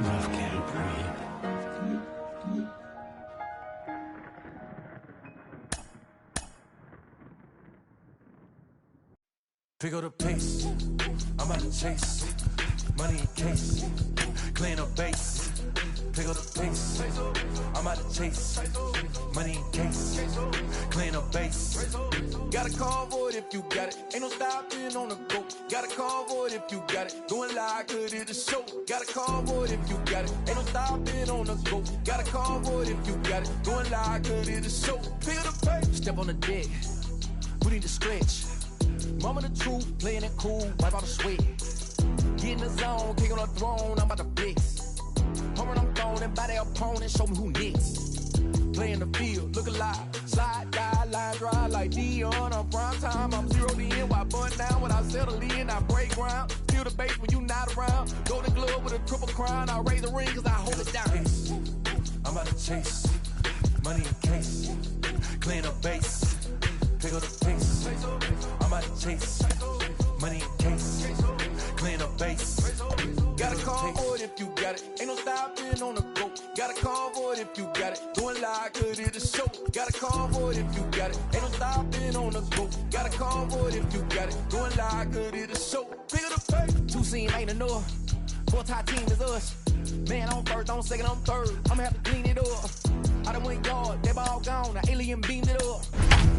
Love can't breathe. Pick up the pace, I'm out to chase. Money in case, clean up base. Pick up the pace, I'm out to chase. Money in case, clean up base. Got a call for it if you got it. Ain't no stopping on the go. Got a call for it if you got it. Going live, good at the show. Got a call for it if you got it. Ain't no stopping on the go. Got a call for it if you got it. Going live, good at the show. Pick up the pace. Step on the deck, we need to stretch. Mama the truth, playing it cool, wipe out the sweat. Get in the zone, kick on the throne, I'm about to blitz. Home run, I'm throwing and by their opponent, show me who next. Play in the field, look alive, slide, die, line drive like Dion on prime time. I'm 0 to end, why bun down when I settle in, I break ground. Feel the bass when you not around. Golden glove with a triple crown, I raise the ring cause I hold it down. I'm about to chase. money in case. Clean up base, pick up the pace. I'm out to chase, money in case. Clean up base. Got a convoy if you got it. Ain't no stopping on the go. Got a convoy if you got it. Doing like good at the show. Got a convoy if you got it. Ain't no stopping on the go. Got a convoy if you got it. Doing like good at the show. Pick up the pace. Two scene ain't enough. Four top team is us. Man on first, on second, on third. I'ma have to clean it up. I done went guard, they ball gone. The alien beamed it up.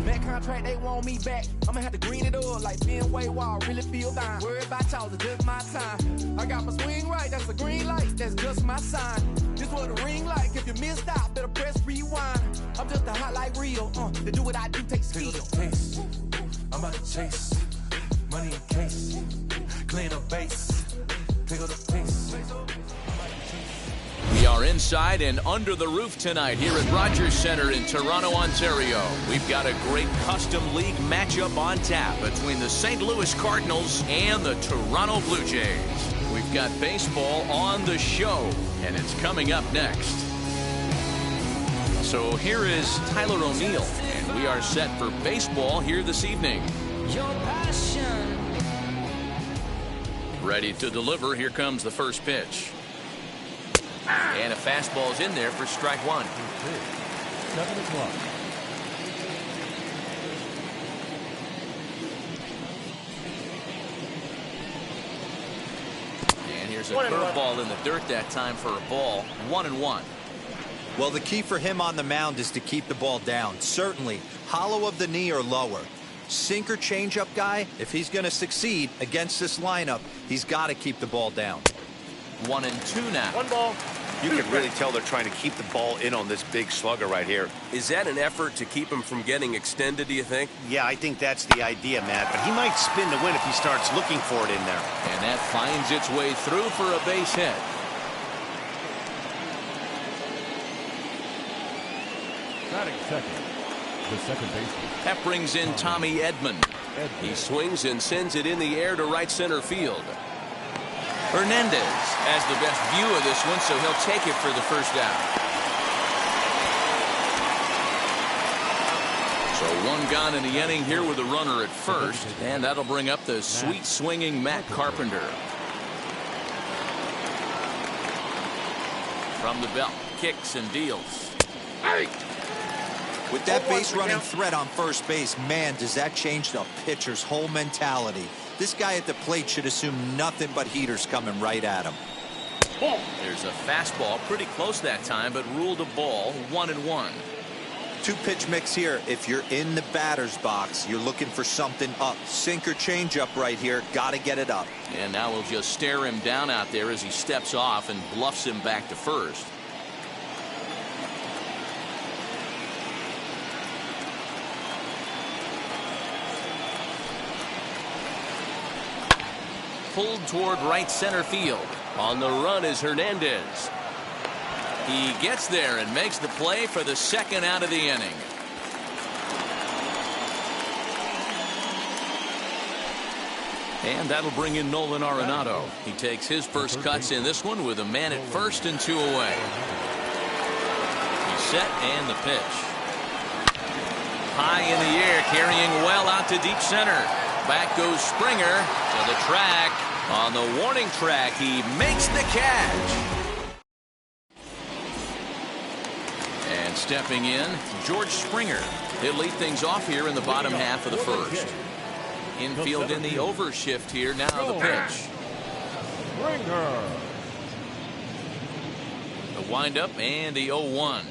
That contract, they want me back. I'ma have to green it up like Ben Way Wall. Really feel fine. Worried about y'all, it's just my time. I got my swing right, that's a green light. That's just my sign. This what a ring like. If you missed out, better press rewind. I'm just a hot like real. To do what I do takes skill. Pick up the pace. I'm out to chase, money in case. Clean up base, pick up the pace. We are inside and under the roof tonight here at Rogers Centre in Toronto, Ontario. We've got a great custom league matchup on tap between the St. Louis Cardinals and the Toronto Blue Jays. We've got baseball on the show, and it's coming up next. So here is Tyler O'Neill, and we are set for baseball here this evening. Your passion. Ready to deliver. Here comes the first pitch. And a fastball's in there for strike one. 7-1. And here's a curveball in the dirt that time for a ball. 1-1. Well, the key for him on the mound is to keep the ball down. Certainly, hollow of the knee or lower. Sinker changeup guy, if he's going to succeed against this lineup, he's got to keep the ball down. 1-2 now. One ball. You can really tell they're trying to keep the ball in on this big slugger right here. Is that an effort to keep him from getting extended, do you think? Yeah, I think that's the idea, Matt. But he might spin to win if he starts looking for it in there. And that finds its way through for a base hit. Batting second, the second baseman. That brings in Tommy Edman. He swings and sends it in the air to right center field. Hernandez has the best view of this one, so he'll take it for the first out. So one gone in the inning here with a runner at first, and that'll bring up the sweet swinging Matt Carpenter. From the belt, kicks and deals. With that base running threat on first base, man, does that change the pitcher's whole mentality. This guy at the plate should assume nothing but heaters coming right at him. There's a fastball pretty close that time, but ruled a ball. 1-1. Two pitch mix here. If you're in the batter's box, you're looking for something up. Sinker changeup right here. Got to get it up. And now we'll just stare him down out there as he steps off and bluffs him back to first. Pulled toward right center field. On the run is Hernandez. He gets there and makes the play for the second out of the inning. And that'll bring in Nolan Arenado. He takes his first cuts in this one with a man at first and two away. He's set and the pitch. High in the air, carrying well out to deep center. Back goes Springer to the track. On the warning track, he makes the catch. And stepping in, George Springer. He'll lead things off here in the bottom half of the first. Infield in the overshift here. Now the pitch. The windup and the 0-1.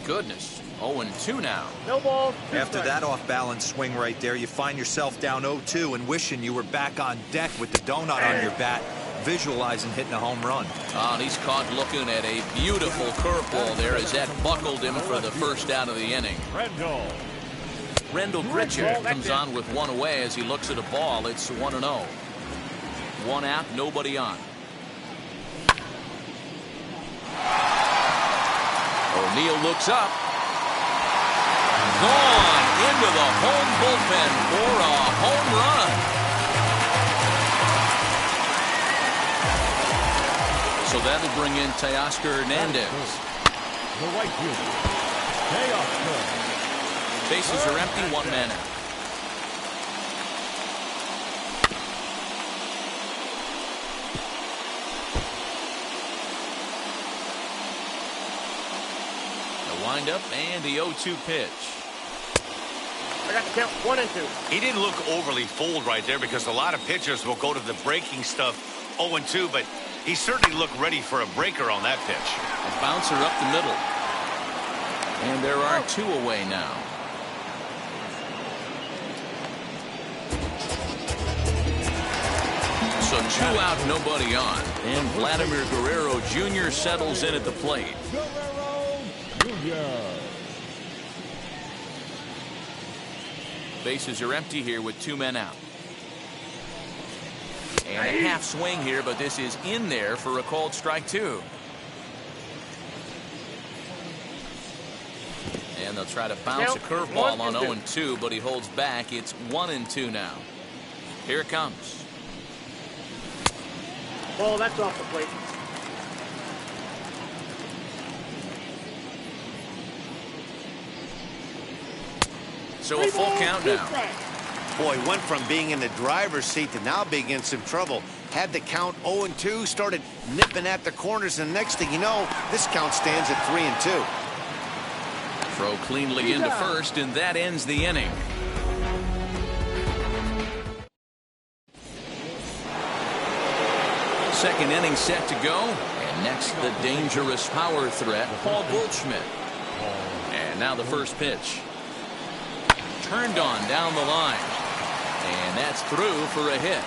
Goodness. 0-2 now. No ball. After that off-balance swing right there, you find yourself down 0-2 and wishing you were back on deck with the donut on your bat, visualizing hitting a home run. Oh, and he's caught looking at a beautiful curveball there as that buckled him for the first out of the inning. Rendell Grichuk comes on with one away as he looks at a ball. It's 1-0. One out, nobody on. O'Neill looks up. Gone into the home bullpen for a home run. So that'll bring in Teoscar Hernandez. Bases are empty, one man out. The windup and the 0-2 pitch. I got the count 1 and 2. He didn't look overly fooled right there because a lot of pitchers will go to the breaking stuff 0-2, but he certainly looked ready for a breaker on that pitch. A bouncer up the middle. And there are 2 away now. So 2 out, nobody on. And Vladimir Guerrero Jr. settles in at the plate. Bases are empty here with 2 men out. And a half swing here, but this is in there for a called strike 2. And they'll try to bounce a curveball on 0-2, but he holds back. It's 1-2 now. Here it comes. Ball, that's off the plate. So a full count now. Boy, went from being in the driver's seat to now being in some trouble. Had the count 0-2, started nipping at the corners, and next thing you know, this count stands at 3-2. Throw cleanly into first, and that ends the inning. Second inning set to go. And next, the dangerous power threat, Paul Goldschmidt. And now the first pitch. Turned on down the line. And that's through for a hit.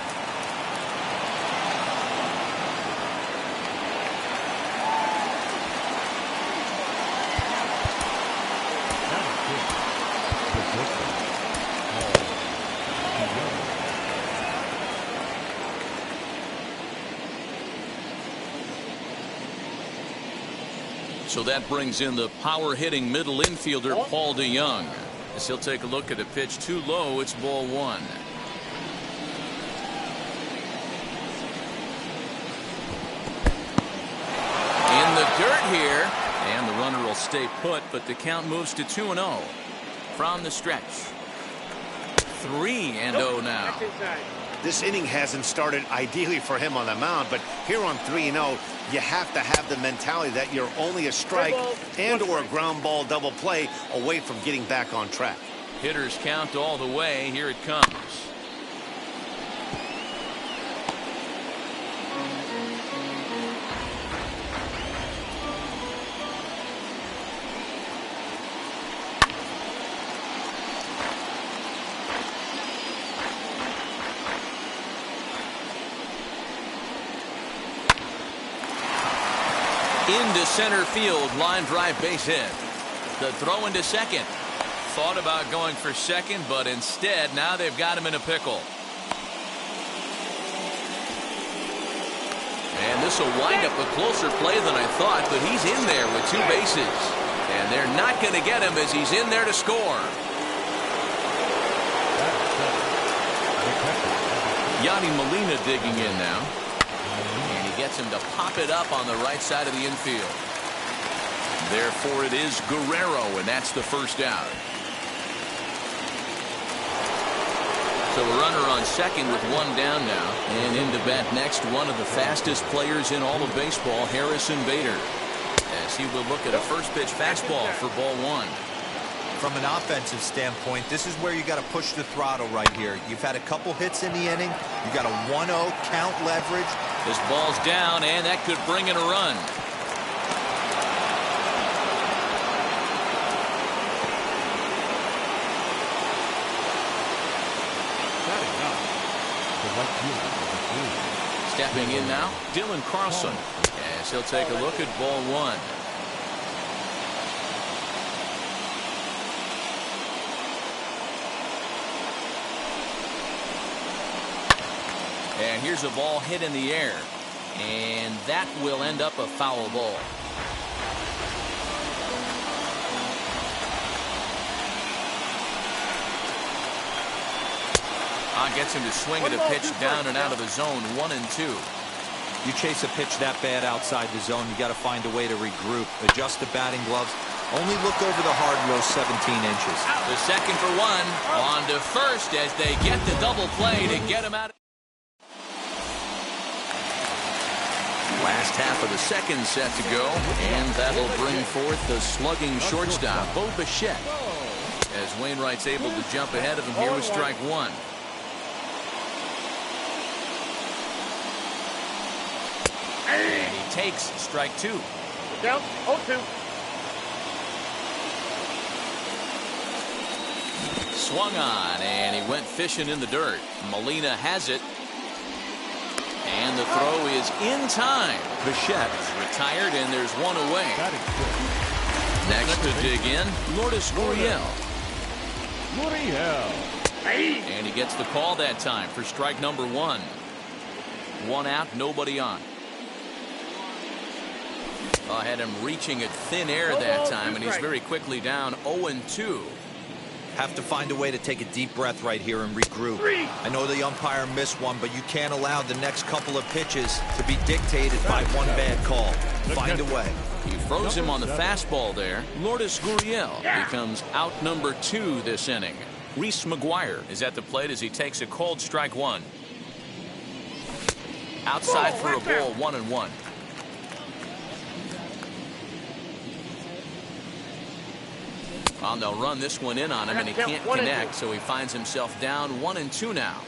So that brings in the power-hitting middle infielder, Paul DeJong. As he'll take a look at a pitch too low, it's ball 1. In the dirt here, and the runner will stay put, but the count moves to 2-0 from the stretch. 3-0 now. This inning hasn't started ideally for him on the mound, but here on 3-0, you have to have the mentality that you're only a strike and or a ground ball double play away from getting back on track. Hitters count all the way. Here it comes. Into center field, line drive, base hit. The throw into second. Thought about going for second, but instead now they've got him in a pickle. And this will wind up a closer play than I thought, but he's in there with 2 bases. And they're not going to get him as he's in there to score. Yadi Molina digging in now. Gets him to pop it up on the right side of the infield. Therefore, it is Guerrero, and that's the first out. So a runner on second with 1 down now. And into bat next, one of the fastest players in all of baseball, Harrison Bader. As he will look at a first pitch fastball for ball 1. From an offensive standpoint, this is where you got to push the throttle right here. You've had a couple hits in the inning. You got a 1-0 count leverage. This ball's down, and that could bring in a run. Stepping in now, Dylan Carlson. As he'll take a look at ball 1. And here's a ball hit in the air. And that will end up a foul ball. Gets him to swing at a pitch down and out of the zone, 1-2. You chase a pitch that bad outside the zone, you got to find a way to regroup, adjust the batting gloves, Only look over the hard row 17 inches. The second for one. On to first as they get the double play to get him out. Last half of the second set to go, and that'll bring forth the slugging shortstop, Bo Bichette, as Wainwright's able to jump ahead of him here with strike one. And he takes strike two. Down 0-2. Swung on, and he went fishing in the dirt. Molina has it. And the throw is in time. Bichette is retired, and there's one away. Next to dig in, Lourdes Gurriel. And he gets the call that time for strike number one. One out, nobody on. I had him reaching at thin air that time, and he's very quickly down 0-2. Have to find a way to take a deep breath right here and regroup. I know the umpire missed one, but you can't allow the next couple of pitches to be dictated by one bad call. Find a way. He froze him on the fastball there. Lourdes Gurriel becomes out number 2 this inning. Reese McGuire is at the plate as he takes a cold strike one. Outside for a ball, 1-1. Well, they'll run this one in on him, and he can't connect, so he finds himself down 1-2 now.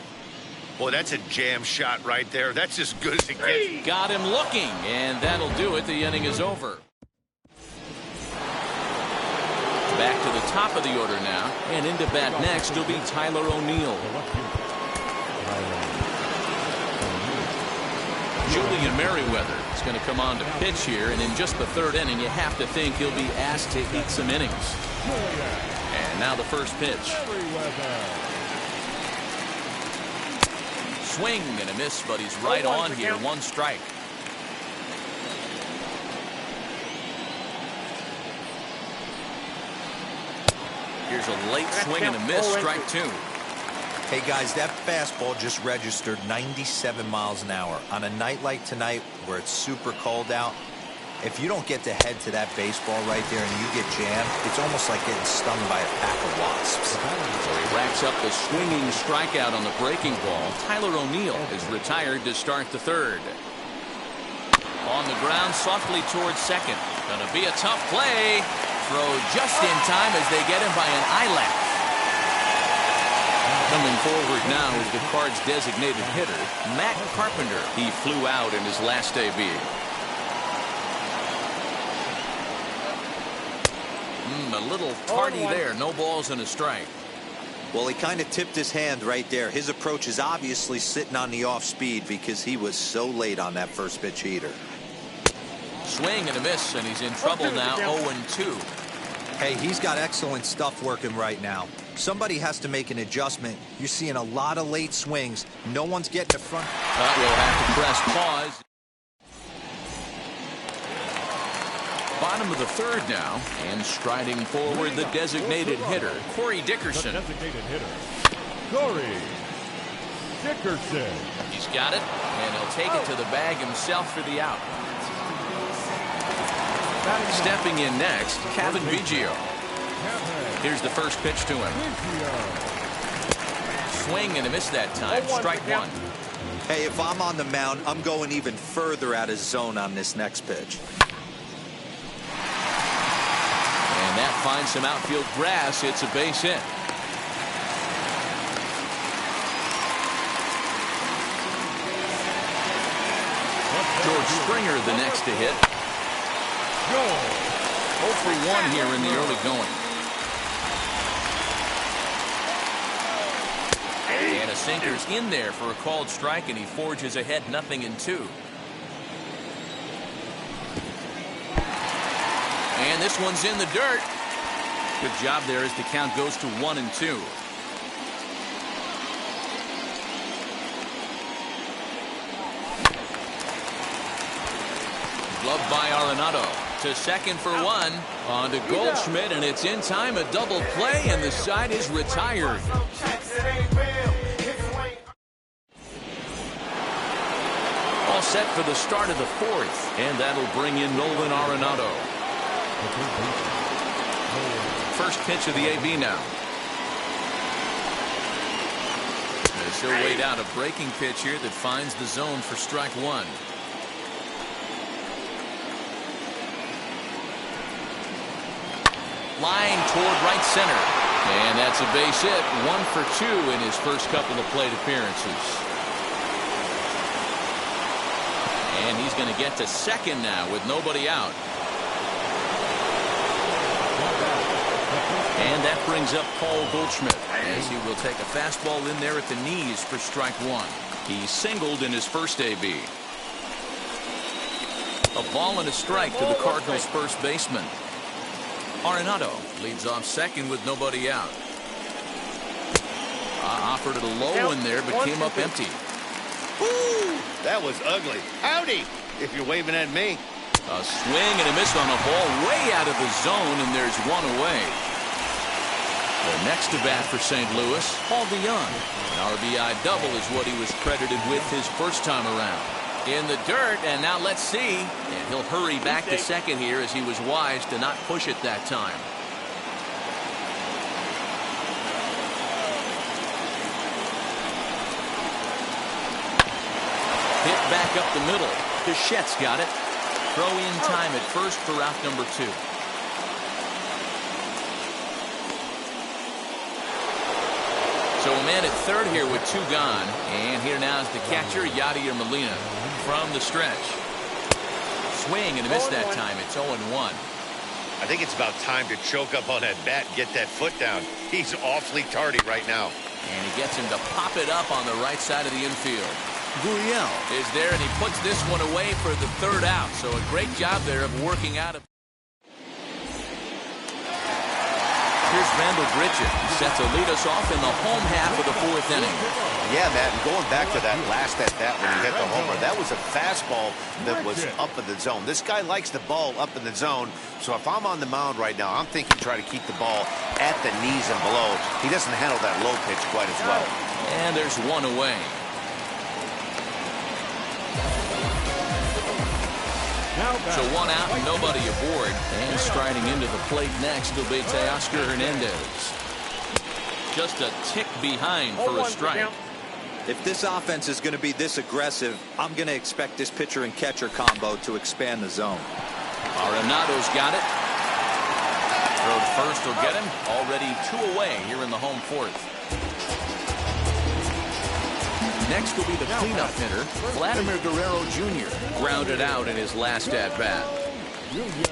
Boy, that's a jam shot right there. That's as good as it gets. Got him looking, and that'll do it. The inning is over. Back to the top of the order now, and into bat next will be Tyler O'Neill. Julian Merriweather is going to come on to pitch here, and in just the third inning, you have to think he'll be asked to eat some innings. And now the first pitch. Swing and a miss, but he's right on here. One strike. Here's a late swing and a miss, strike two. Hey guys, that fastball just registered 97 miles an hour. On a night like tonight where it's super cold out, if you don't get the head to that baseball right there and you get jammed, it's almost like getting stung by a pack of wasps. So he racks up the swinging strikeout on the breaking ball. Tyler O'Neill is retired to start the third. On the ground, softly towards second. Gonna be a tough play. Throw just in time as they get him by an eyelash. Coming forward now is the Cards' designated hitter, Matt Carpenter. He flew out in his last debut. A little tardy there. No balls and a strike. Well, he kind of tipped his hand right there. His approach is obviously sitting on the off speed because he was so late on that first pitch heater. Swing and a miss, and he's in trouble now, 0-2. Hey, he's got excellent stuff working right now. Somebody has to make an adjustment. You're seeing a lot of late swings. No one's getting the front. We'll have to press pause. Bottom of the third now, and striding forward the designated hitter, Corey Dickerson. Designated hitter, Corey Dickerson. He's got it, and he'll take it to the bag himself for the out. Stepping in next, Cavan Biggio. Here's the first pitch to him. Swing and a miss that time. Strike one. Hey, if I'm on the mound, I'm going even further out of zone on this next pitch. And that finds some outfield grass. It's a base hit. George Springer the next to hit. 0 for 1 here in the early going. And a sinker's in there for a called strike, and he forges ahead 0-2. And this one's in the dirt. Good job there as the count goes to 1-2. Gloved by Arenado. To second for one. On to Goldschmidt, and it's in time. A double play, and the side is retired. All set for the start of the fourth, and that'll bring in Nolan Arenado. first pitch of the AB now. As he'll wait out a breaking pitch here that finds the zone for strike one. Line toward right center. And that's a base hit. 1 for 2 in his first couple of plate appearances. And he's going to get to second now with nobody out. And that brings up Paul Goldschmidt as he will take a fastball in there at the knees for strike one. He singled in his first AB. A ball and a strike to the Cardinals' first baseman. Arenado leads off second with nobody out. Offered it a low in there, but came up empty. Ooh, that was ugly. Howdy, if you're waving at me. A swing and a miss on a ball way out of the zone, and there's one away. The next to bat for St. Louis, Paul DeJong. An RBI double is what he was credited with his first time around. In the dirt, and now let's see. And he'll hurry back to second here as he was wise to not push it that time. Hit back up the middle. Bichette's got it. Throw in time at first for out number 2. So a man at third here with 2 gone. And here now is the catcher, Yadier Molina, from the stretch. Swing and a miss that time. It's 0-1. I think it's about time to choke up on that bat and get that foot down. He's awfully tardy right now. And he gets him to pop it up on the right side of the infield. Gurriel is there, and he puts this one away for the third out. So a great job there of working out. Here's Randall Grichuk. Set to lead us off in the home half of the 4th inning. Yeah, Matt, and going back to that last at-bat when he hit the homer, that was a fastball that was up in the zone. This guy likes the ball up in the zone, so if I'm on the mound right now, I'm thinking try to keep the ball at the knees and below. He doesn't handle that low pitch quite as well. And there's one away. So 1 out and nobody aboard. And striding into the plate next will be Teoscar Hernandez. Just a tick behind for a strike. If this offense is going to be this aggressive, I'm going to expect this pitcher and catcher combo to expand the zone. Arenado's got it. Throw to first will get him. Already 2 away here in the home 4th. Next will be the cleanup hitter, Vladimir Guerrero Jr. Grounded out in his last at-bat.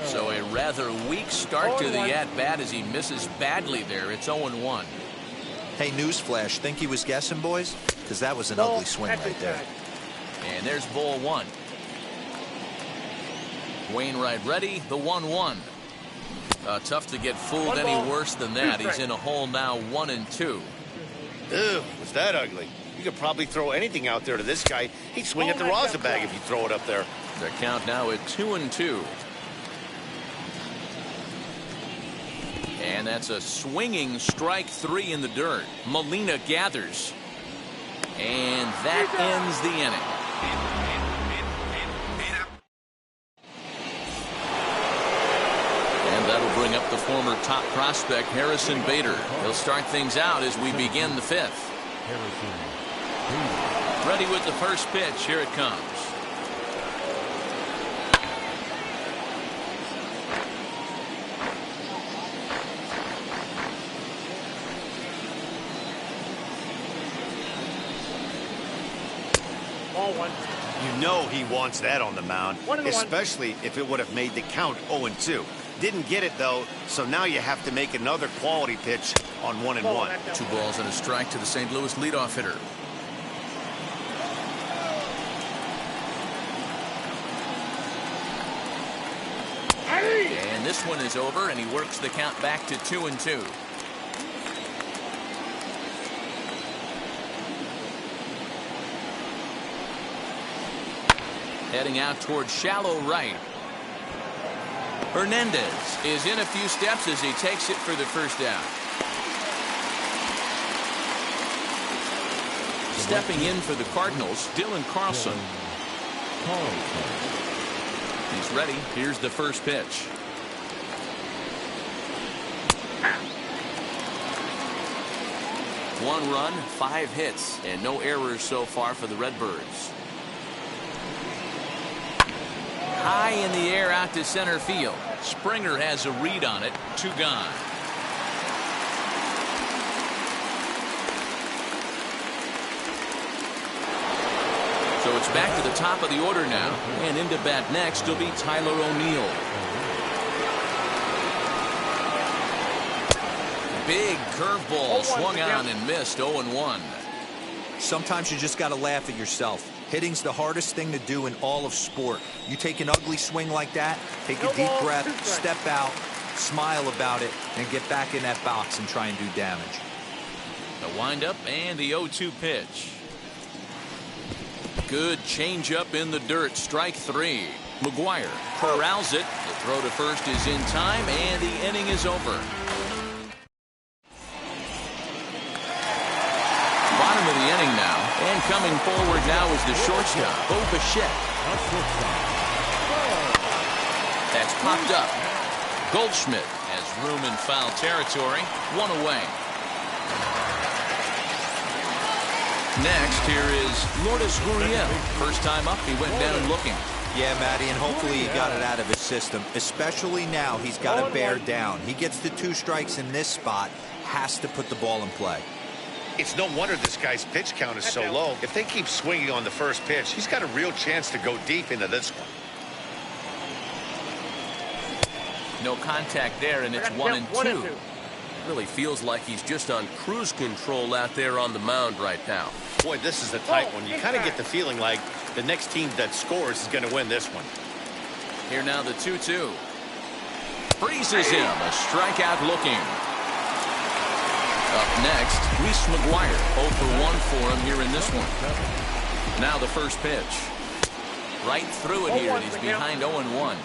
So a rather weak start to the at-bat as he misses badly there. It's 0-1. Hey, newsflash, think he was guessing, boys? Because that was an ugly swing right there. And there's ball 1. Wainwright ready, the 1-1. Tough to get fooled any worse than that. He's in a hole now, 1-2. Ew, was that ugly? You could probably throw anything out there to this guy. He'd swing at the rosin bag if you throw it up there. The count now at 2-2. And that's a swinging strike 3 in the dirt. Molina gathers. And that ends the inning. And that'll bring up the former top prospect, Harrison Bader. He'll start things out as we begin the 5th. Ready with the first pitch. Here it comes. Ball 1. You know he wants that on the mound, especially if it would have made the count 0-2. Didn't get it, though, so now you have to make another quality pitch on 1-1. 2 balls and a strike to the St. Louis leadoff hitter. And this one is over, and he works the count back to 2-2. Heading out towards shallow right. Hernandez is in a few steps as he takes it for the first out. Stepping in for the Cardinals, Dylan Carlson. He's ready. Here's the first pitch. 1 run, 5 hits, and no errors so far for the Redbirds. High in the air out to center field. Springer has a read on it. 2 gone. So it's back to the top of the order now. And into bat next will be Tyler O'Neill. Big curveball swung on and missed. 0-1. Sometimes you just got to laugh at yourself. Hitting's the hardest thing to do in all of sport. You take an ugly swing like that, take a deep breath, step out, smile about it, and get back in that box and try and do damage. The windup and the 0-2 pitch. Good changeup in the dirt. Strike 3. McGuire corrals it. The throw to first is in time, and the inning is over. Bottom of the inning now, and coming forward now is the shortstop, Bo Bichette. That's popped up. Goldschmidt has room in foul territory. 1 away. Next, here is Lourdes Gurriel. First time up, he went down looking. Yeah, Matty, and hopefully he got it out of his system. Especially now, he's got to bear down. He gets the 2 strikes in this spot, has to put the ball in play. It's no wonder this guy's pitch count is so low. If they keep swinging on the first pitch, he's got a real chance to go deep into this one. No contact there, and it's 1-2. Really feels like he's just on cruise control out there on the mound right now. Boy, this is a tight one. You kind of get the feeling like the next team that scores is going to win this one. Here now the 2-2. Freezes him. A strikeout looking. Up next, Reese McGuire. 0 for 1 for him here in this one. Now the first pitch. Right through it here, and he's behind 0-1.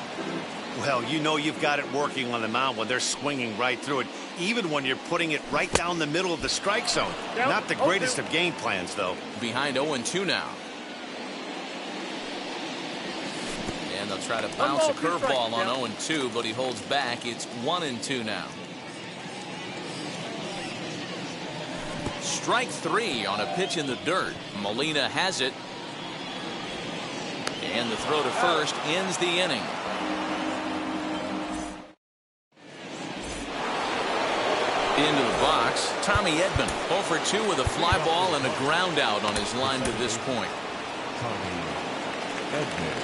Well, you know you've got it working on the mound when they're swinging right through it, even when you're putting it right down the middle of the strike zone. Not the greatest of game plans, though. Behind 0-2 now. And they'll try to bounce a curveball on 0-2, but he holds back. It's 1-2 now. Strike 3 on a pitch in the dirt. Molina has it. And the throw to first ends the inning. Into the box, Tommy Edman, 0 for 2 with a fly ball and a ground out on his line to this point. Tommy Edman.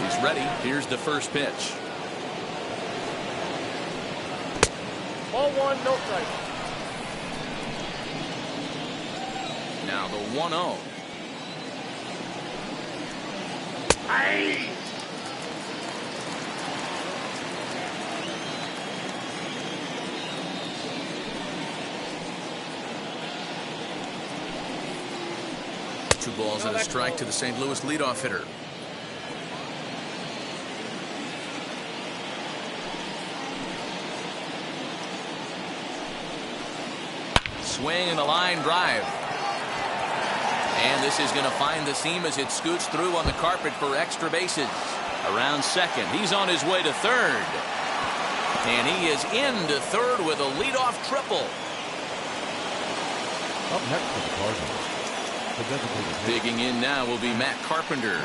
He's ready. Here's the first pitch. Ball 1, no strike. Now the 1-0. Hey! Two balls and a strike to the St. Louis leadoff hitter. Swing and a line drive. And this is going to find the seam as it scoots through on the carpet for extra bases. Around second. He's on his way to third. And he is into third with a leadoff triple. Up next for the Cardinals. Digging in now will be Matt Carpenter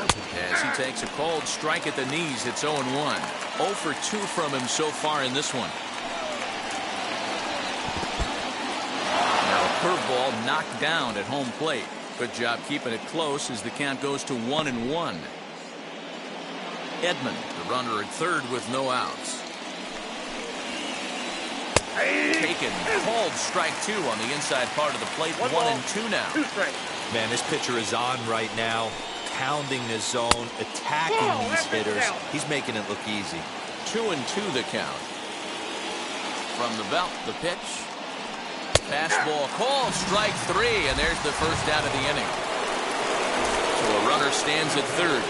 as he takes a cold strike at the knees. It's 0-1. 0 for 2 from him so far in this one. Now a curveball knocked down at home plate. Good job keeping it close as the count goes to 1-1. Edman, the runner at third with no outs. Taken, called strike 2 on the inside part of the plate. 1-2 now. 2 strikes. Man, this pitcher is on right now, pounding the zone, attacking these hitters. He's making it look easy. 2-2 the count. From the belt, the pitch. Fastball called, strike 3, and there's the first out of the inning. So a runner stands at third.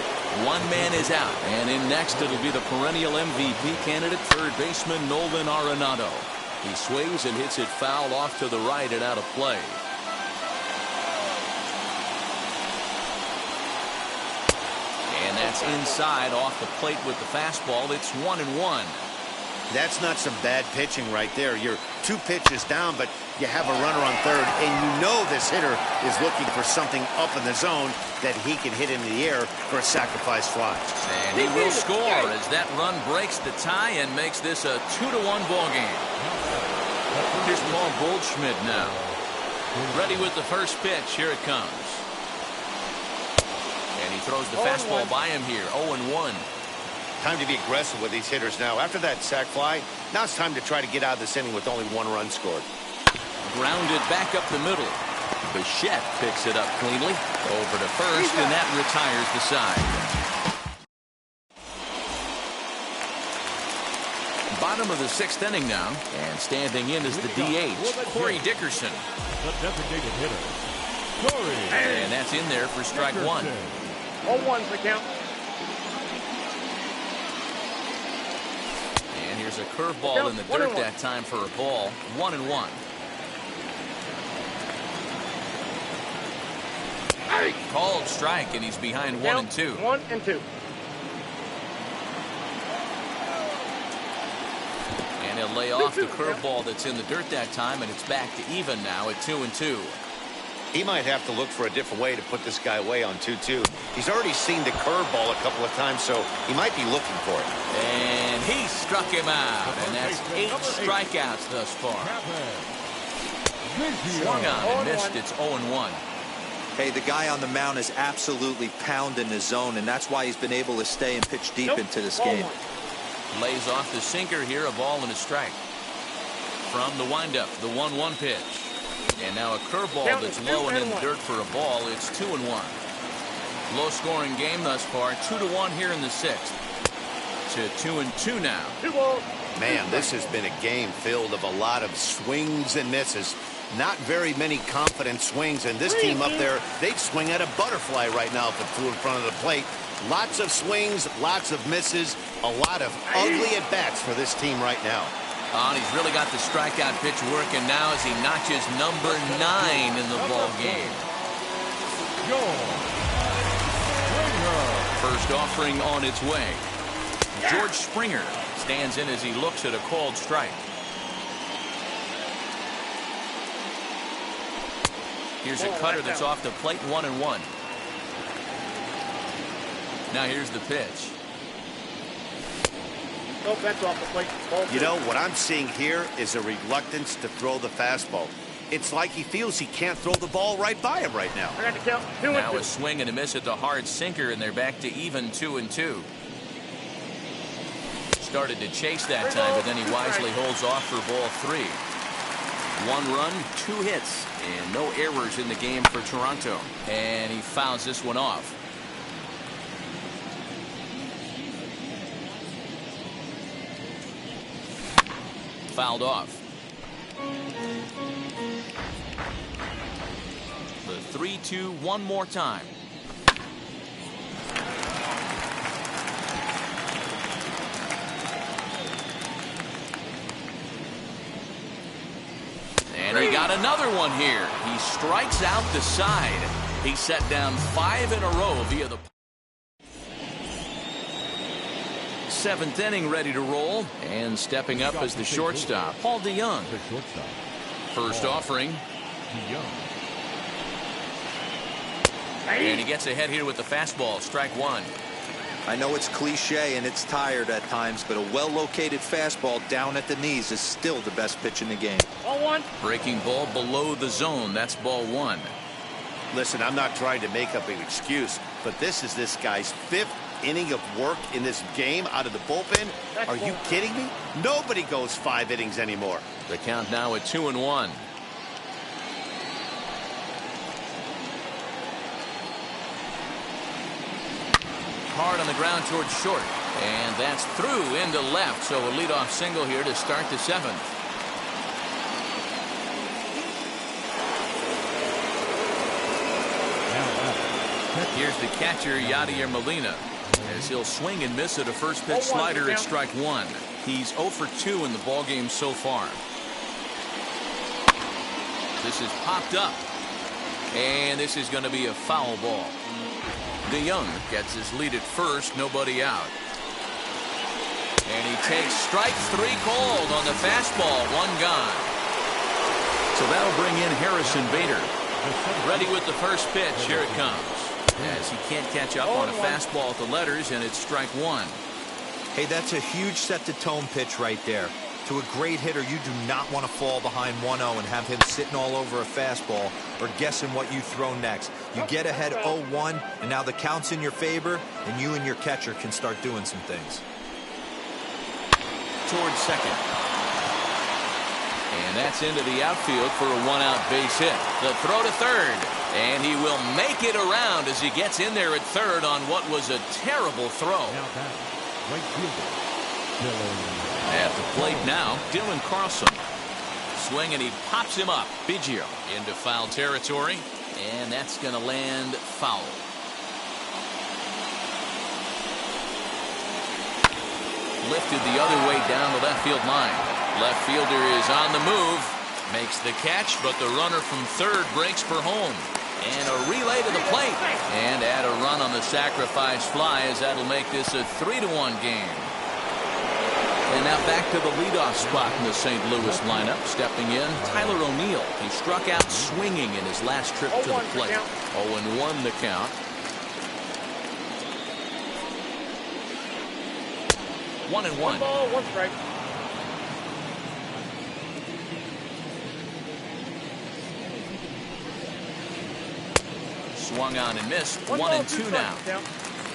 One man is out, and in next it'll be the perennial MVP candidate, third baseman Nolan Arenado. He sways and hits it foul off to the right and out of play. And that's inside off the plate with the fastball. It's 1-1. That's not some bad pitching right there. You're 2 pitches down, but you have a runner on third, and you know this hitter is looking for something up in the zone that he can hit into the air for a sacrifice fly. And he will score as that run breaks the tie and makes this a 2-1 ball game. Here's Paul Goldschmidt now. Ready with the first pitch. Here it comes. And he throws the fastball by him here. 0-1. Time to be aggressive with these hitters now. After that sac fly, now it's time to try to get out of this inning with only 1 run scored. Grounded back up the middle. Bichette picks it up cleanly. Over to first, and that retires the side. Bottom of the 6th inning now, and standing in is the DH, Corey Dickerson. The designated hitter, Corey. And that's in there for strike 1. 0-1's the count. And here's a curveball in the dirt that time for a ball. 1-1. Called strike, and he's behind 1-2. 1-2. And he'll lay off the curveball that's in the dirt that time, and it's back to even now at 2-2. He might have to look for a different way to put this guy away on 2-2. He's already seen the curveball a couple of times, so he might be looking for it. And he struck him out, and that's 8 strikeouts thus far. Swung on and missed. It's 0-1. Hey, the guy on the mound is absolutely pounding the zone, and that's why he's been able to stay and pitch deep into this game. Lays off the sinker here, a ball and a strike. From the windup, the 1-1 pitch. And now a curveball that's low and in the dirt for a ball. It's 2-1. Low scoring game thus far. 2-1 here in the 6th. To 2-2 now. Man, this has been a game filled of a lot of swings and misses. Not very many confident swings, and this team up there, they'd swing at a butterfly right now if it flew in front of the plate. Lots of swings, lots of misses, a lot of ugly at-bats for this team right now. And he's really got the strikeout pitch working now as he notches number 9 in the ball game. First offering on its way. George Springer stands in as he looks at a called strike. Here's a cutter that's off the plate, 1-1. Now here's the pitch. Nope, that's off the plate. You know, what I'm seeing here is a reluctance to throw the fastball. It's like he feels he can't throw the ball right by him right now. I got to count 2-2. Now a swing and a miss at the hard sinker, and they're back to even 2-2. Started to chase that time, but then he wisely holds off for ball 3. 1 run, 2 hits, and no errors in the game for Toronto. And he fouls this one off. Fouled off. The 3-2 one more time. And he got another one here. He strikes out the side. He set down 5 in a row via the 7th inning, ready to roll, and stepping up as the shortstop, Paul DeYoung. First offering. And he gets ahead here with the fastball, strike 1. I know it's cliche and it's tired at times, but a well-located fastball down at the knees is still the best pitch in the game. Ball 1. Breaking ball below the zone. That's ball 1. Listen, I'm not trying to make up an excuse, but this is this guy's 5th inning of work in this game out of the bullpen. Are you kidding me? Nobody goes 5 innings anymore. The count now at 2-1. Hard on the ground towards short, and that's through into left. So a leadoff single here to start the 7th. Here's the catcher, Yadier Molina, as he'll swing and miss at a first pitch slider at strike 1. He's 0 for 2 in the ballgame so far. This is popped up, and this is going to be a foul ball. DeYoung gets his lead at first, nobody out. And he takes strike 3 called on the fastball, 1 gone. So that'll bring in Harrison Bader. Ready with the first pitch. Here it comes. As he can't catch up on a fastball at the letters, and it's strike one. Hey, that's a huge set-the-tone pitch right there. To a great hitter, you do not want to fall behind 1-0 and have him sitting all over a fastball or guessing what you throw next. You get ahead 0-1, and now the count's in your favor, and you and your catcher can start doing some things. Towards second. And that's into the outfield for a one-out base hit. The throw to third. And he will make it around as he gets in there at third on what was a terrible throw. Right fielder, At the plate now, Dylan Carlson. Swing and he pops him up. Biggio into foul territory. And that's going to land foul. Lifted the other way down the left field line. Left fielder is on the move. Makes the catch, but the runner from third breaks for home. And a relay to the plate. And add a run on the sacrifice fly, as that'll make this a 3-1 game. And now back to the leadoff spot in the St. Louis lineup. Stepping in, Tyler O'Neill. He struck out swinging in his last trip to the plate. 0-1 the count. 1-1. 1 ball, 1 strike. Swung on and missed. 1-2 now.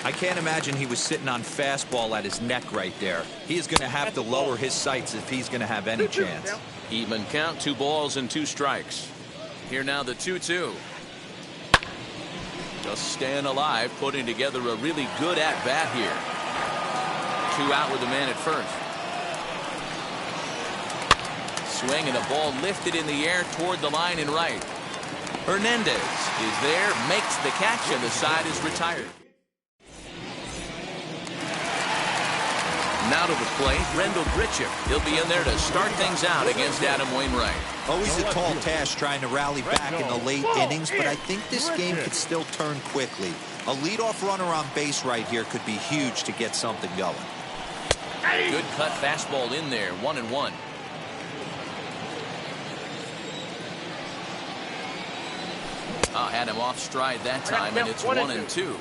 I can't imagine he was sitting on fastball at his neck right there. He is going to have to lower his sights if he's going to have any chance. Even count, 2 balls and 2 strikes. Here now the 2-2. Just staying alive, putting together a really good at-bat here. 2 out with a man at first. Swing and a ball lifted in the air toward the line and right. Hernandez is there, makes the catch, and the side is retired. Now to the plate, Rendell Grichuk. He'll be in there to start things out against Adam Wainwright. Always a tall task trying to rally back in the late innings, but I think this game could still turn quickly. A leadoff runner on base right here could be huge to get something going. Good cut fastball in there, 1-1. Had him off stride that time, and it's 1-2.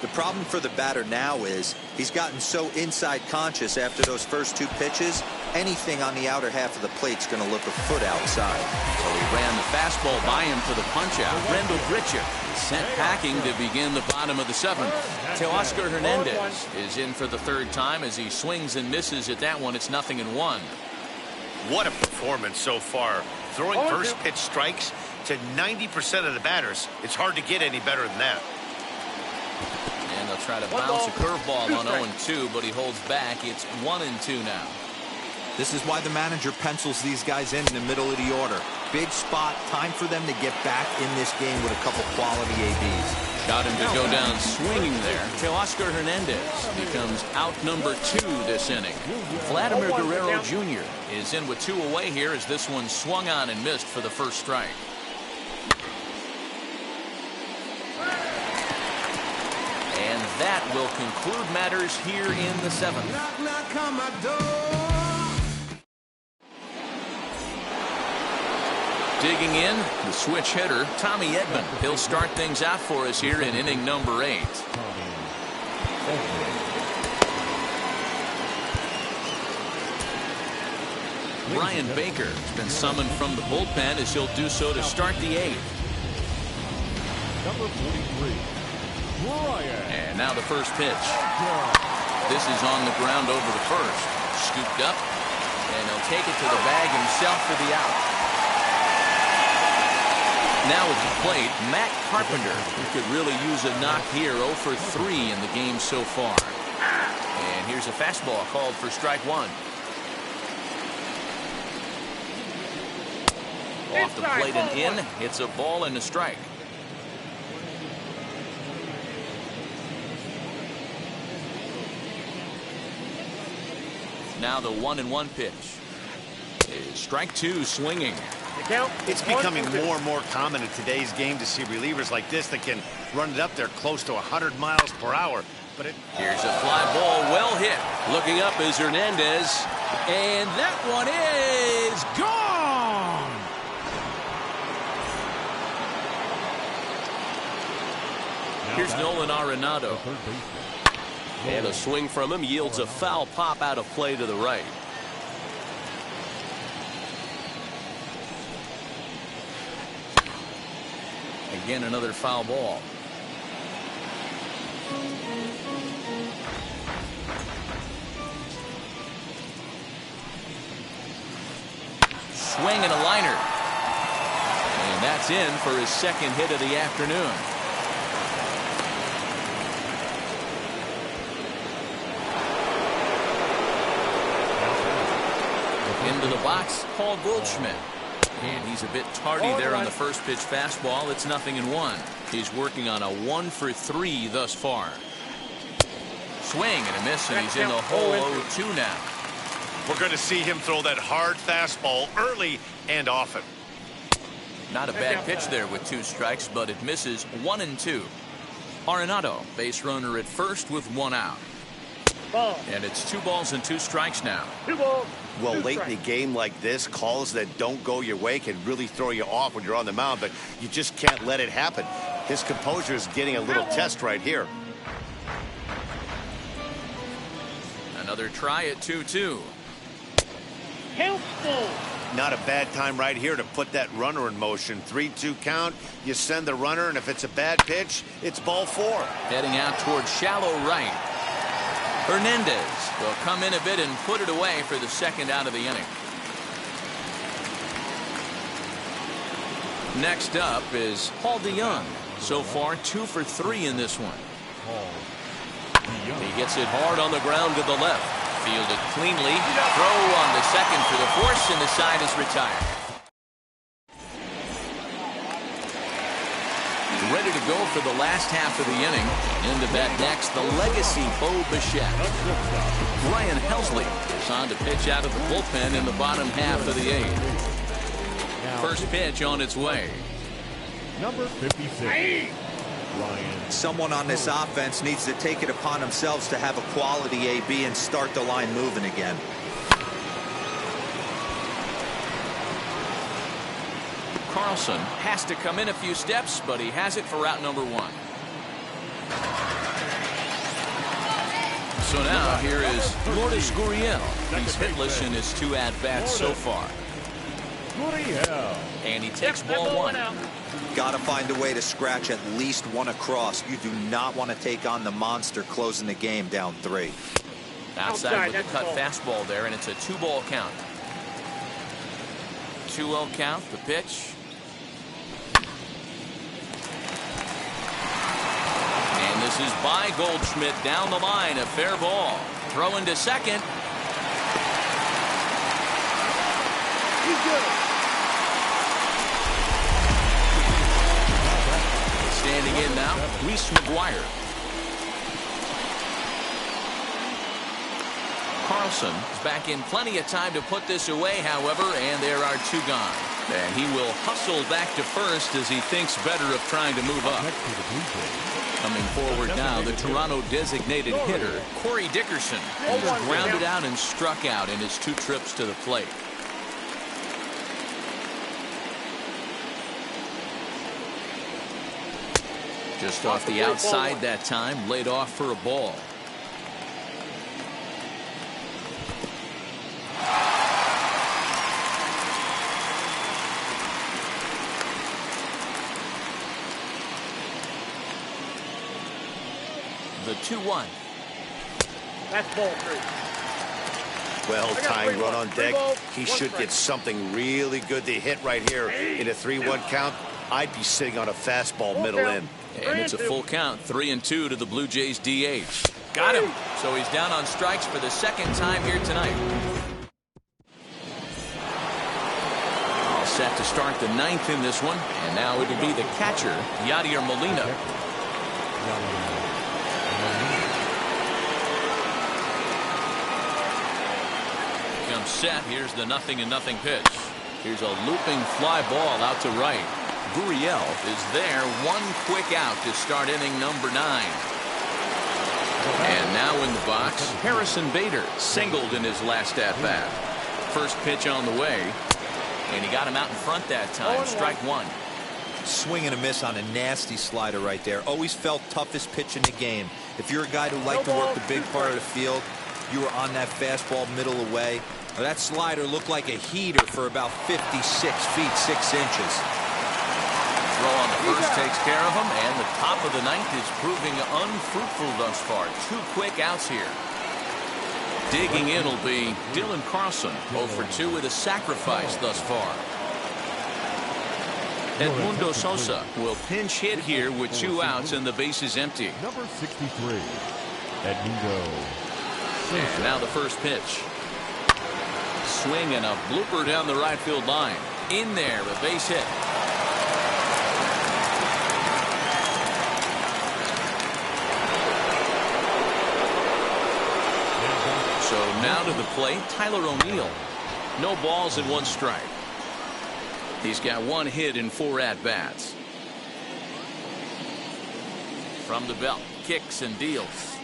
The problem for the batter now is he's gotten so inside conscious after those first 2 pitches, anything on the outer half of the plate's going to look a foot outside. So he ran the fastball by him for the punch-out. Rendell Grichuk sent packing to begin the bottom of the 7th. Teoscar Hernandez is in for the 3rd time as he swings and misses at that one. It's 0-1. What a performance so far. Throwing first pitch strikes to 90% of the batters. It's hard to get any better than that. And they'll try to bounce a curveball on 0-2, but he holds back. It's 1-2 now. This is why the manager pencils these guys in the middle of the order. Big spot, time for them to get back in this game with a couple quality ABs. Got him to go down swinging there. Teoscar Hernandez becomes out number 2 this inning. Vladimir Guerrero Jr. is in with 2 away here as this one swung on and missed for the first strike. And that will conclude matters here in the 7th. Knock, knock on my door. Digging in, the switch hitter, Tommy Edman. He'll start things out for us here in inning number 8. Brian Baker has been summoned from the bullpen as he'll do so to start the 8th. Number 43. And now the first pitch. This is on the ground over the first. Scooped up, and he'll take it to the bag himself for the out. Now at the plate, Matt Carpenter, who could really use a knock here. 0 for 3 in the game so far. And here's a fastball called for strike 1. Off the plate and in. It's a ball and a strike. Now the 1-1 pitch. Is strike 2 swinging. It's becoming more and more common in today's game to see relievers like this that can run it up there close to 100 miles per hour. But here's a fly ball, well hit. Looking up is Hernandez, and that one is gone. Here's Nolan Arenado. And a swing from him yields a foul pop out of play to the right. Again, another foul ball. Swing and a liner. And that's in for his second hit of the afternoon. Into the box, Paul Goldschmidt. And he's a bit tardy there on the first pitch fastball. It's 0-1. He's working on a 1 for 3 thus far. Swing and a miss, and he's in the hole 0-2 now. We're going to see him throw that hard fastball early and often. Not a bad pitch there with 2 strikes, but it misses 1-2. Arenado, base runner at first with 1 out. And it's 2 balls and 2 strikes now. 2 balls. Well, late in the game like this, calls that don't go your way can really throw you off when you're on the mound, but you just can't let it happen. His composure is getting a little test right here. Another try at 2-2. Not a bad time right here to put that runner in motion. 3-2 count. You send the runner, and if it's a bad pitch, it's ball 4. Heading out towards shallow right. Hernandez will come in a bit and put it away for the second out of the inning. Next up is Paul DeJong. So far 2 for 3 in this one. He gets it hard on the ground to the left. Fielded cleanly. Throw on the second for the force, and the side is retired. Ready to go for the last half of the inning. Into that next, the legacy Bo Bichette. Ryan Helsley is on to pitch out of the bullpen in the bottom half of the 8th. First pitch on its way. Number 56. Someone on this offense needs to take it upon themselves to have a quality AB and start the line moving again. Carlson has to come in a few steps, but he has it for out number 1. So now here is Lourdes Gurriel. He's hitless in his 2 at-bats so far. And he takes ball 1. Got to find a way to scratch at least 1 across. You do not want to take on the monster closing the game down 3. Outside with the cut fastball there, and it's a 2-ball count. 2-0 count, the pitch. And this is by Goldschmidt down the line, a fair ball. Throw into second. He's good. Standing in now, Reese McGuire. Carlson is back in plenty of time to put this away, however, and there are 2 gone. And he will hustle back to first as he thinks better of trying to move up. Coming forward now, the Toronto designated hitter, Corey Dickerson, who's grounded out and struck out in his 2 trips to the plate. Just off the outside that time, laid off for a ball. The 2-1. That's ball 3. Well timed run on deck. He should get something really good to hit right here in a 3-1 count. I'd be sitting on a fastball middle in. And it's a full count, 3-2 to the Blue Jays DH. Got him. So he's down on strikes for the second time here tonight. All set to start the 9th in this one. And now it'll be the catcher, Yadier Molina. Comes set. Here's the 0-0 pitch. Here's a looping fly ball out to right. Gurriel is there, 1 quick out to start inning number 9. And now in the box, Harrison Bader singled in his last at-bat. First pitch on the way, and he got him out in front that time. Strike 1. Swing and a miss on a nasty slider right there. Always felt toughest pitch in the game. If you're a guy who liked to work the big part of the field, you were on that fastball middle away. That slider looked like a heater for about 56 feet 6 inches. Throw on the first takes care of him, and the top of the ninth is proving unfruitful thus far. 2 quick outs here. Digging in will be Dylan Carlson, 0 for 2 with a sacrifice thus far. Edmundo Sosa will pinch hit here with 2 outs and the base is empty. Number 63, Edmundo Sosa. And now the first pitch. Swing and a blooper down the right field line. In there, a base hit. So now to the plate, Tyler O'Neill. No balls and 1 strike. He's got 1 hit in 4 at-bats. From the belt, kicks and deals.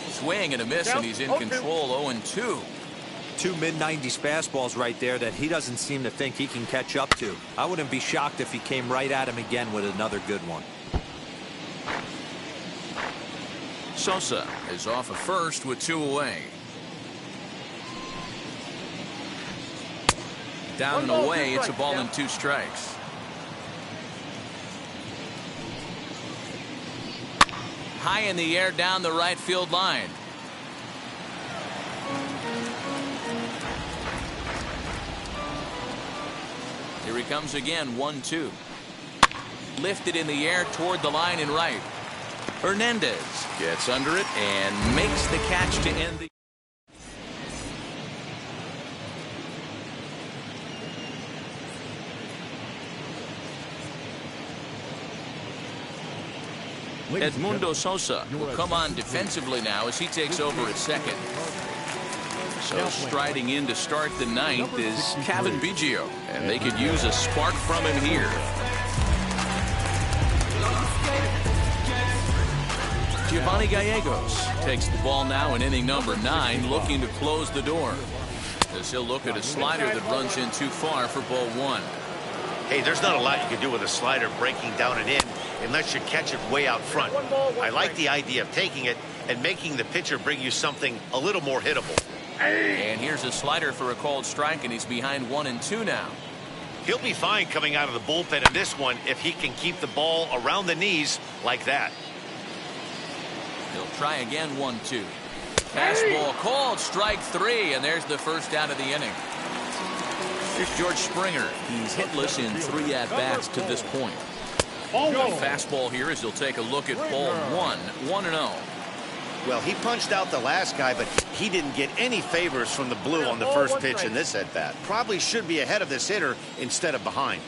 Swing and a miss, and he's in control. 0-2. 2 mid-90s fastballs right there that he doesn't seem to think he can catch up to. I wouldn't be shocked if he came right at him again with another good one. Sosa is off of first with 2 away. Down and away, it's a ball and 2 strikes. High in the air down the right field line. Here he comes again, 1-2. Lifted in the air toward the line in right. Hernandez gets under it and makes the catch to end the. Edmundo Sosa will come on defensively now as he takes over at second. So striding in to start the ninth is Cavan Biggio, and they could use a spark from him here. Giovanni Gallegos takes the ball now in inning number 9, looking to close the door, as he'll look at a slider that runs in too far for ball 1. Hey, there's not a lot you can do with a slider breaking down and in unless you catch it way out front. I like the idea of taking it and making the pitcher bring you something a little more hittable. And here's a slider for a called strike, and he's behind 1-2 now. He'll be fine coming out of the bullpen in this one if he can keep the ball around the knees like that. He'll try again, 1-2. Fastball called, strike 3, and there's the first out of the inning. Here's George Springer. He's hitless in 3 at-bats to this point. Fastball here as he'll take a look at ball 1, 1-0. Well, he punched out the last guy, but he didn't get any favors from the blue on the first pitch in this at-bat. Probably should be ahead of this hitter instead of behind.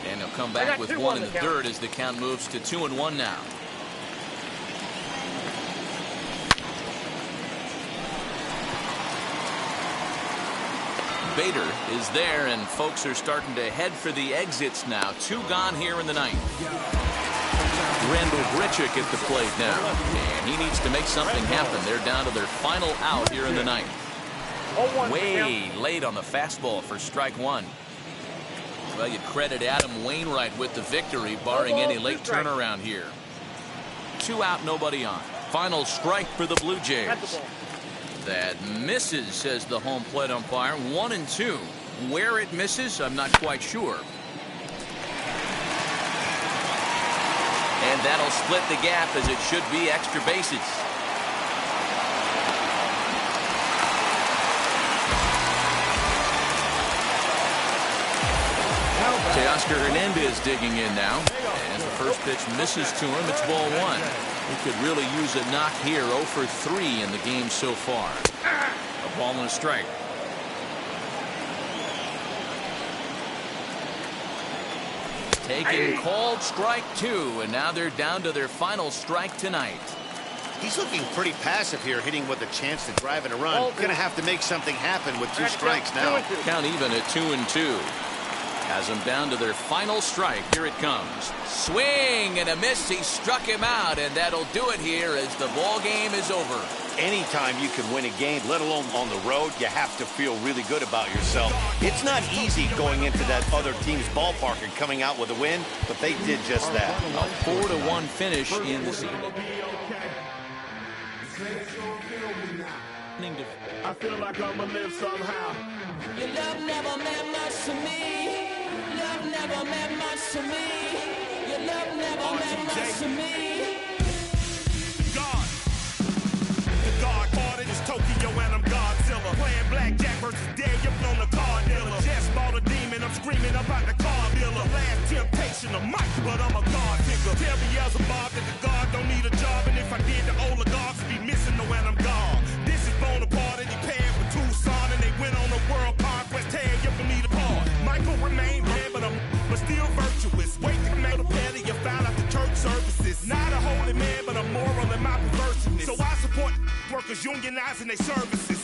And he'll come back with 1 in the third as the count moves to 2-1 now. Bader is there, and folks are starting to head for the exits now. 2 gone here in the ninth. Randall Grichuk at the plate now, and he needs to make something happen. They're down to their final out here in the ninth. Way late on the fastball for strike 1. Well, you credit Adam Wainwright with the victory, barring any late turnaround here. 2 out, nobody on. Final strike for the Blue Jays. That misses, says the home plate umpire. 1-2. Where it misses, I'm not quite sure. And that'll split the gap, as it should be extra bases. Teoscar Hernandez digging in now. And the first pitch misses to him. It's ball 1. He could really use a knock here. 0 for 3 in the game so far. A ball and a strike. Taking called strike 2, and now they're down to their final strike tonight. He's looking pretty passive here, hitting with a chance to drive in a run. Going to have to make something happen with 2 strikes now. Count even at 2-2. Has them down to their final strike. Here it comes. Swing and a miss. He struck him out, and that'll do it here as the ball game is over. Anytime you can win a game, let alone on the road, you have to feel really good about yourself. It's not easy going into that other team's ballpark and coming out with a win, but they did just that. A 4-1 finish in the season. I feel like I'ma live somehow. Your love never meant much to me. Love never meant much to me. Your love never meant much to me. God. The God parted is Tokyo and I'm Godzilla. Playing blackjack versus Daniel on the card dealer. Just bought a demon, I'm screaming about the car dealer. Last temptation of Mike, but I'm a God figure. Tell me Beelzebub that the God don't need a job, and if I did, the oligarchs would be missing the when I'm gone. This is Bonaparte and he paired with Tucson, and they went on a world conquest. Tear you from me apart. Michael remained dead, but still virtuous. Wait to make a penny, you found out the church services. Not a holy man, but a moral in my perverseness. So I support workers unionizing their services.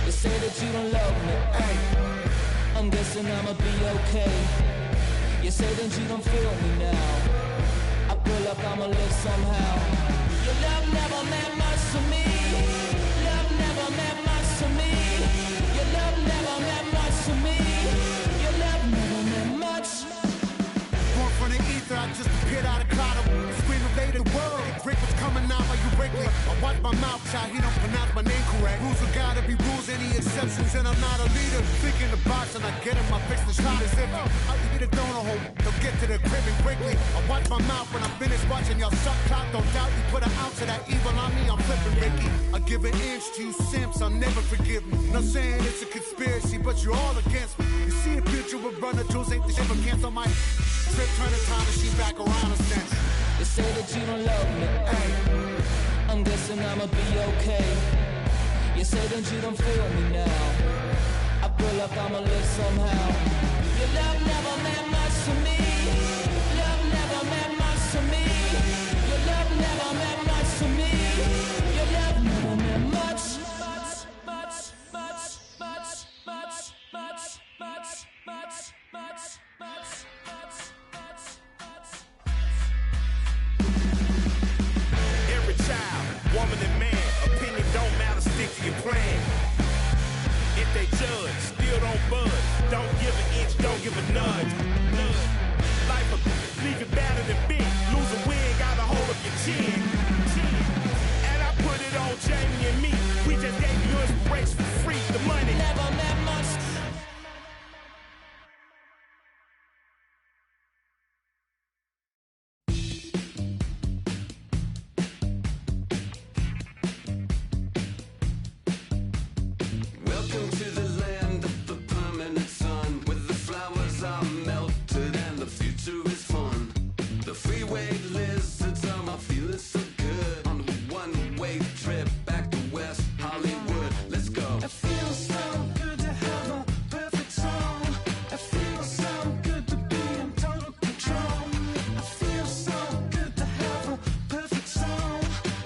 They say that you don't love me, ay. I'm guessing I'ma be okay. You say that you don't feel me now. I feel like I'ma live somehow. Your love never meant much to me. Love never meant much to me. Your love never meant much to me. Your love never meant much. Born from the ether, I just appeared out of cloud. Scream invaded the world. Break what's coming out while you break it. I watch my mouth shot, he don't pronounce my name correct. Rules are gotta be rules, any exceptions, and I'm not a leader. Think in the box and I get him, I fix the shot as if I eat a donut hole. Don't get to the crib and quickly. I watch my mouth when I finish watching y'all suck clock. Don't doubt you put an ounce of that evil on me, I'm flipping Ricky. I give an inch to you simps, I'll never forgive me. Not saying it's a conspiracy, but you're all against me. You see a picture with runner jewels, ain't the shit, but cancel my trip, turn the time machine back around a sense. They say that you don't love me, ay. I'm guessing I'ma be okay. You say that you don't feel me now. I feel like I'ma live somehow. Your love never meant much to me. Love never meant much to me. Your love never meant much to me. Your love never meant much. Every child, woman and man, opinion don't matter, stick to your plan. If they judge, still don't budge. Don't give an inch, don't give a nudge. Life will leave you battered and bent. Lose a win, got a hold of your chin. And I put it on Jamie and me. We just gave you inspiration for free. The money never meant much. Welcome to the land of the permanent sun, where the flowers are melted and the future is fun. The freeway lizards are my feeling so good on a one-way trip back to West Hollywood. Let's go. It feels so good to have a perfect song. It feels so good to be in total control. It feels so good to have a perfect song.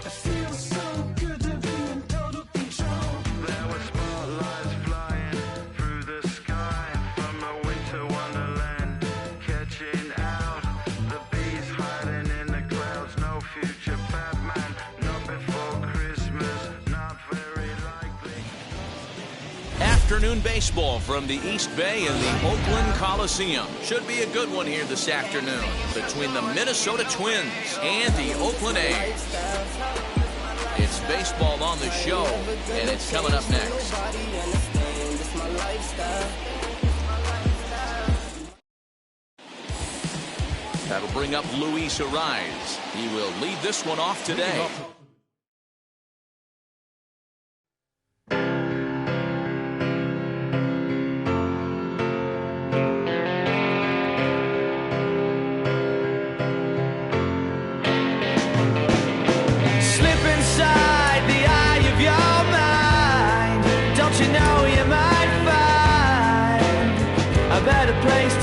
It feels so good to be in total control. There were spotlights flying through the sky from a winter wonderland, catching out the bees hiding in the clouds. No future Batman, not before Christmas, not very likely. Afternoon baseball from the East Bay and the Oakland Coliseum. Should be a good one here this afternoon between the Minnesota Twins and the Oakland A's. It's baseball on the show, and it's coming up next. That'll bring up Luis Arraez. He will lead this one off today. Slip inside the eye of your mind. Don't you know you might find a better place